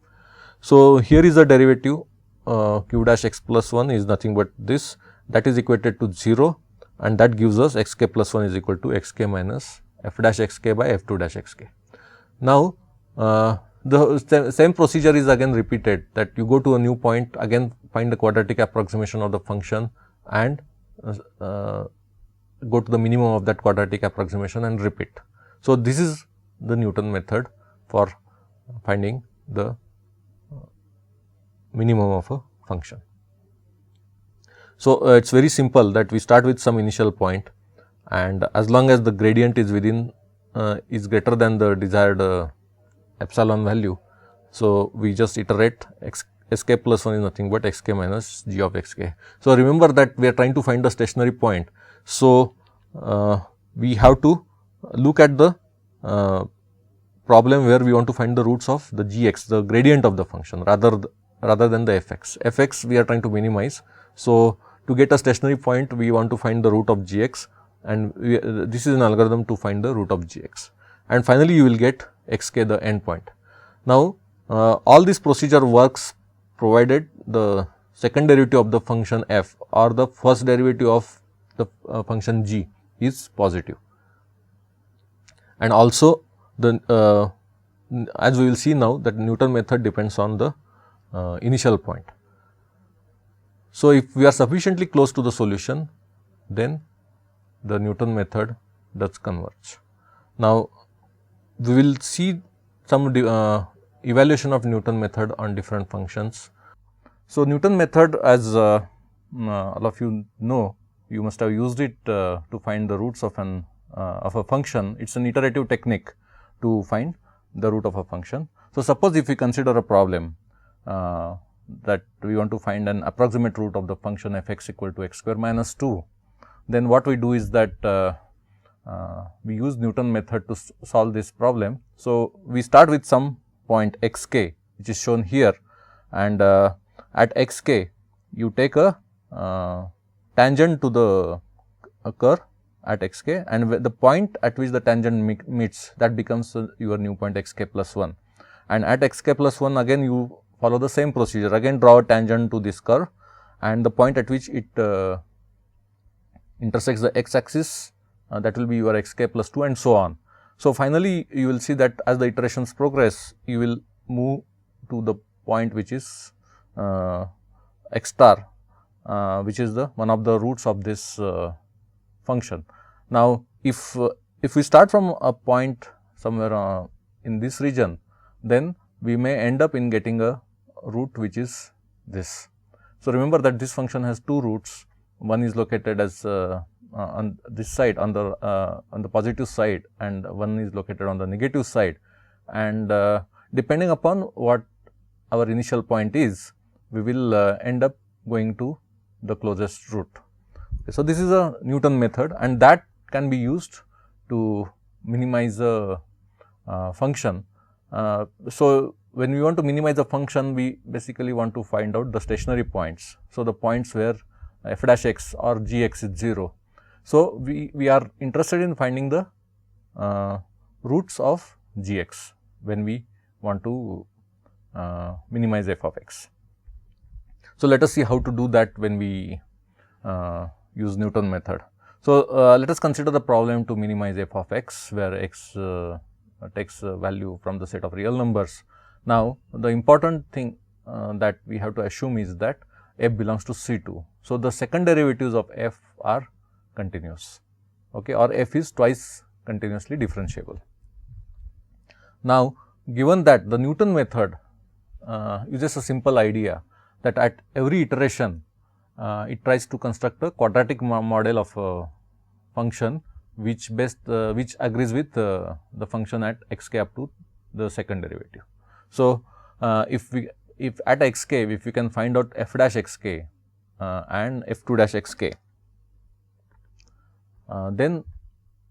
So, here is the derivative q dash x plus 1 is nothing but this, that is equated to 0, and that gives us xk plus 1 is equal to xk minus f dash xk by f2 dash xk. Now, the same procedure is again repeated, that you go to a new point, again find the quadratic approximation of the function and go to the minimum of that quadratic approximation and repeat. So, this is the Newton method for finding the minimum of a function. So, it is very simple that we start with some initial point, and as long as the gradient is within is greater than the desired epsilon value. So, we just iterate sk plus 1 is nothing but xk minus g of xk. So, remember that we are trying to find the stationary point. So, we have to look at the problem where we want to find the roots of the gx, the gradient of the function rather than the fx. Fx we are trying to minimize. So, to get a stationary point we want to find the root of gx, and this is an algorithm to find the root of gx, and finally you will get xk, the end point. Now, all this procedure works provided the second derivative of the function f or the first derivative of the function g is positive, and also the as we will see now that Newton method depends on the initial point. So, if we are sufficiently close to the solution, then the Newton method does converge. Now, we will see some evaluation of Newton method on different functions. So, Newton method, as all of you know, you must have used it to find the roots of a function. It is an iterative technique to find the root of a function. So, suppose if we consider a problem that we want to find an approximate root of the function f x equal to x square minus 2, then what we do is that we use Newton method to solve this problem. So, we start with some point x k, which is shown here, and at x k you take a tangent to the curve at x k, and the point at which the tangent meets, that becomes your new point x k plus 1, and at x k plus 1 again you follow the same procedure, again draw a tangent to this curve, and the point at which it intersects the x axis, that will be your x k plus 2, and so on. So, finally, you will see that as the iterations progress, you will move to the point which is x star, which is the one of the roots of this function. Now, if we start from a point somewhere in this region, then we may end up in getting a root which is this. So, remember that this function has two roots. One is located as on this side, on the positive side, and one is located on the negative side, and depending upon what our initial point is, we will end up going to the closest root. Okay, so, this is a Newton method, and that can be used to minimize a function. So, when we want to minimize a function, we basically want to find out the stationary points. So, the points where f dash x or g x is 0. So, we are interested in finding the roots of g x when we want to minimize f of x. So, let us see how to do that when we use Newton method. So, let us consider the problem to minimize f of x, where x takes value from the set of real numbers. Now, the important thing that we have to assume is that f belongs to C2. So, the second derivatives of f are continuous, okay, or f is twice continuously differentiable. Now, given that the Newton method uses a simple idea that at every iteration it tries to construct a quadratic model of a function which agrees with the function at x k up to the second derivative. So, if at x k, if we can find out f dash x k and f 2 dash x k, then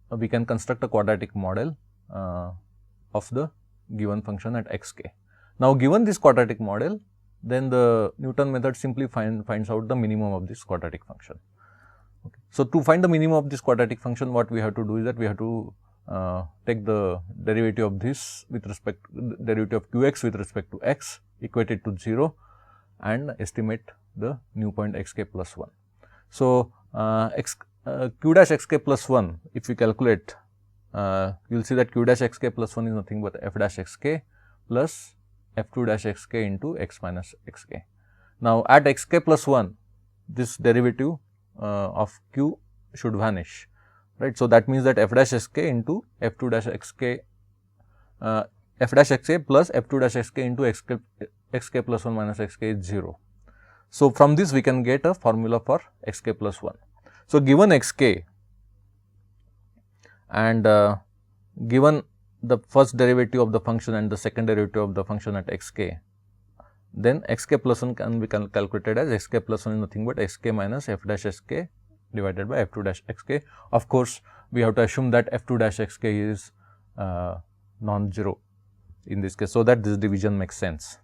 we can construct a quadratic model of the given function at x k. Now, given this quadratic model, then the Newton method simply finds out the minimum of this quadratic function. Okay. So, to find the minimum of this quadratic function, what we have to do is that we have to take the derivative of this with respect to derivative of q x with respect to x, equate it to 0, and estimate the new point x k plus 1. So, q dash x k plus 1, if we calculate, you will see that q dash x k plus 1 is nothing but f dash x k plus f 2 dash x k into x minus x k. Now, at x k plus 1, this derivative of q should vanish, right. So, that means that f dash x k into f 2 dash x k, f dash x k plus f 2 dash x k into x k plus 1 minus x k is 0. So, from this we can get a formula for x k plus 1. So, given x k and given the first derivative of the function and the second derivative of the function at x k, then xk plus 1 can be calculated as xk plus 1 is nothing but xk minus f dash sk divided by f2 dash xk. Of course, we have to assume that f2 dash xk is non-zero in this case, so that this division makes sense.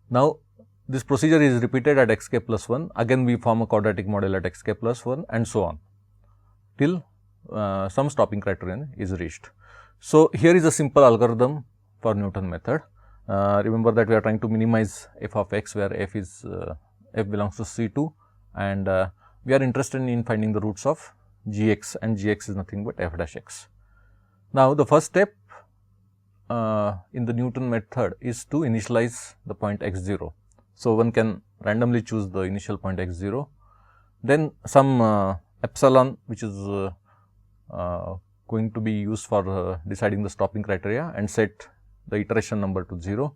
Now, this procedure is repeated at xk plus 1, again we form a quadratic model at xk plus 1 and so on till some stopping criterion is reached. So, here is a simple algorithm for Newton method. Remember that we are trying to minimize f of x, where f is f belongs to C2, and we are interested in finding the roots of gx, and gx is nothing but f dash x. Now, the first step in the Newton method is to initialize the point x0. So, one can randomly choose the initial point x0, then some epsilon, which is going to be used for deciding the stopping criteria, and set the iteration number to 0.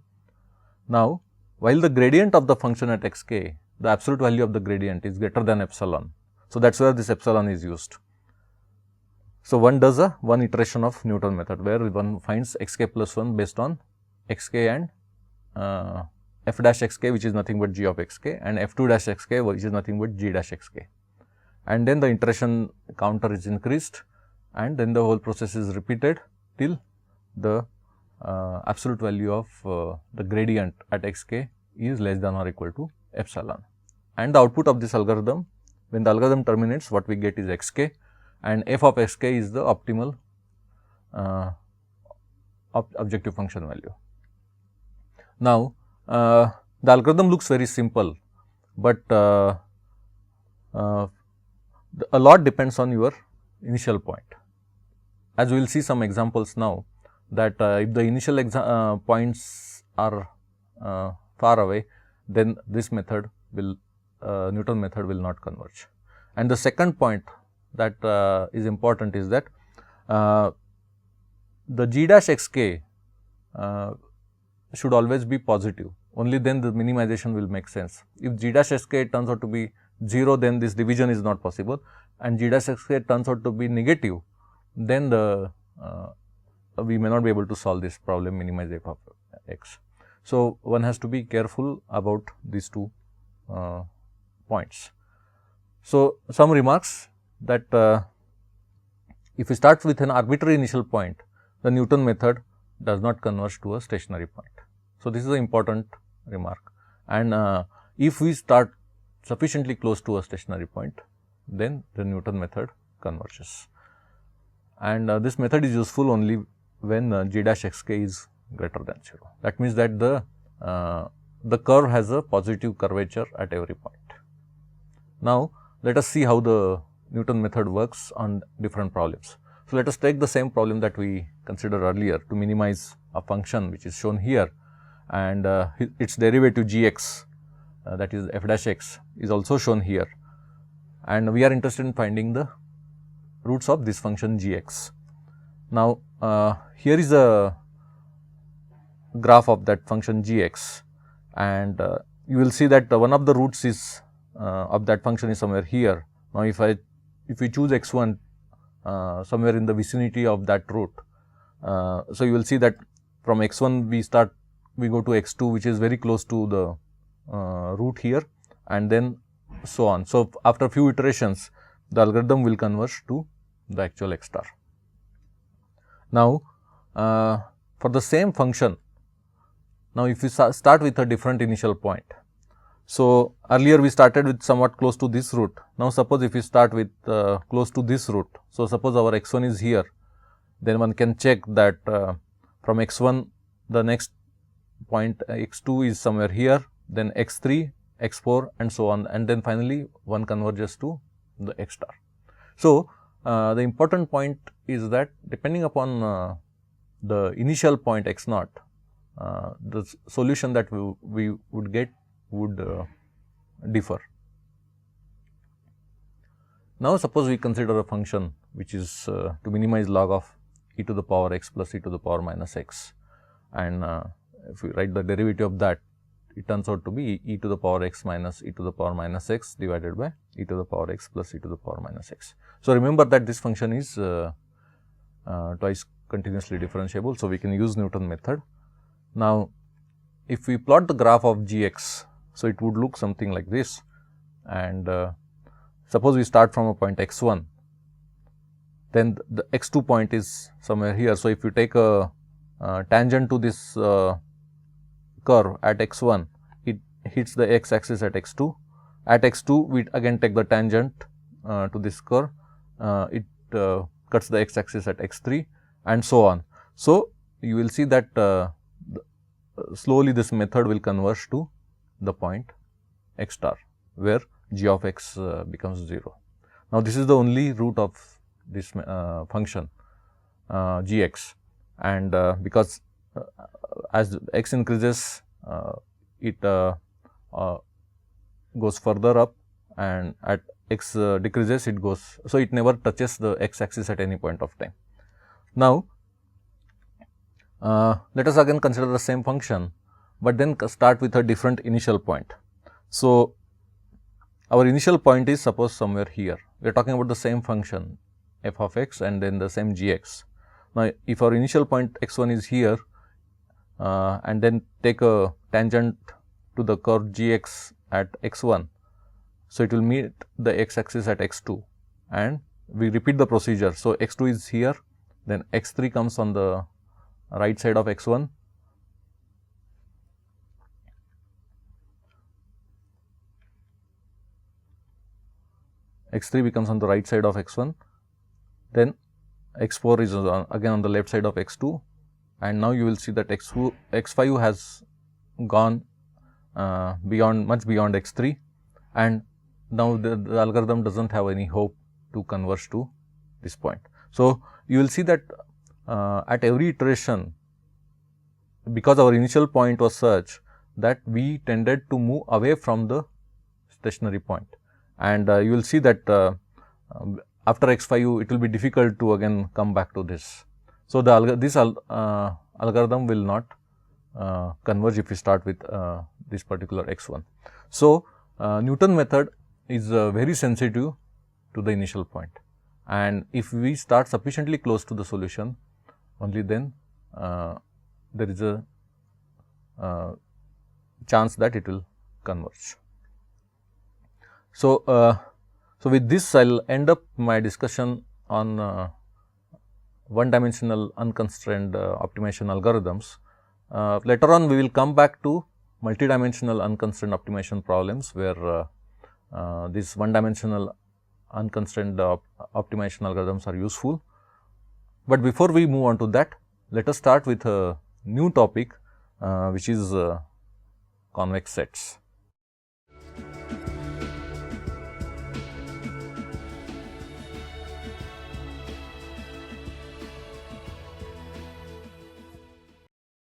Now, while the gradient of the function at xk, the absolute value of the gradient is greater than epsilon. So, that is where this epsilon is used. So, one does one iteration of Newton method, where one finds xk plus 1 based on xk and f dash xk, which is nothing but g of xk, and f2 dash xk, which is nothing but g dash xk. And then the iteration counter is increased, and then the whole process is repeated till the absolute value of the gradient at xk is less than or equal to epsilon. And the output of this algorithm, when the algorithm terminates, what we get is xk, and f of xk is the optimal objective function value. Now, the algorithm looks very simple, but a lot depends on your initial point. As we will see some examples now, that if the initial points are far away, then this method will Newton method will not converge. And the second point that is important is that the g dash xk should always be positive, only then the minimization will make sense. If g dash xk turns out to be 0, then this division is not possible, and g dash xk turns out to be negative, then the we may not be able to solve this problem, minimize f of x. So, one has to be careful about these two points. So, some remarks that if we start with an arbitrary initial point, the Newton method does not converge to a stationary point. So, this is an important remark, and if we start sufficiently close to a stationary point, then the Newton method converges. And this method is useful only when g dash xk is greater than 0. That means that the curve has a positive curvature at every point. Now, let us see how the Newton method works on different problems. So, let us take the same problem that we considered earlier to minimize a function which is shown here, and its derivative gx, that is f dash x, is also shown here, and we are interested in finding the roots of this function gx. Now, here is a graph of that function gx, and you will see that one of the roots is of that function is somewhere here. Now, if we choose x1 somewhere in the vicinity of that root, so you will see that from x1 we go to x2, which is very close to the root here, and then so on. So, after few iterations, the algorithm will converge to the actual x star. Now, for the same function, now if we start with a different initial point. So, earlier we started with somewhat close to this root. Now, suppose if we start with close to this root. So, suppose our x1 is here, then one can check that from x1 the next point x2 is somewhere here, then x3, x4 and so on, and then finally one converges to the x star. So, the important point is that depending upon the initial point x0, the solution that we would get would differ. Now, suppose we consider a function which is to minimize log of e to the power x plus e to the power minus x, and if we write the derivative of that, it turns out to be e to the power x minus e to the power minus x divided by e to the power x plus e to the power minus x. So, remember that this function is twice continuously differentiable. So, we can use Newton method. Now, if we plot the graph of Gx, so it would look something like this, and suppose we start from a point x1, then the x2 point is somewhere here. So, if you take a tangent to this curve at x1, it hits the x axis at x2. At x2, we again take the tangent to this curve, it cuts the x axis at x3 and so on. So, you will see that slowly this method will converge to the point x star, where g of x becomes 0. Now, this is the only root of this function g x, and because as x increases, it goes further up, and at x decreases, it goes. So, it never touches the x axis at any point of time. Now, let us again consider the same function, but then start with a different initial point. So, our initial point is suppose somewhere here. We are talking about the same function f of x and then the same g x. Now, if our initial point x1 is here and then take a tangent to the curve g x at x1, so it will meet the x axis at x2, and we repeat the procedure. So, x2 is here, then x3 comes on the right side of x1, x3 becomes on the right side of x1, then x4 is again on the left side of x2, and now you will see that x5 has gone much beyond x3, and now the algorithm does not have any hope to converge to this point. So, you will see that at every iteration, because our initial point was such that we tended to move away from the stationary point, and you will see that after x5 it will be difficult to again come back to this. So, this algorithm will not converge if we start with this particular x1. So, Newton method is very sensitive to the initial point, and if we start sufficiently close to the solution, only then there is a chance that it will converge. So, so with this I will end up my discussion on one dimensional unconstrained optimization algorithms. Later on we will come back to multidimensional unconstrained optimization problems, where these one dimensional unconstrained optimization algorithms are useful. But before we move on to that, let us start with a new topic which is convex sets.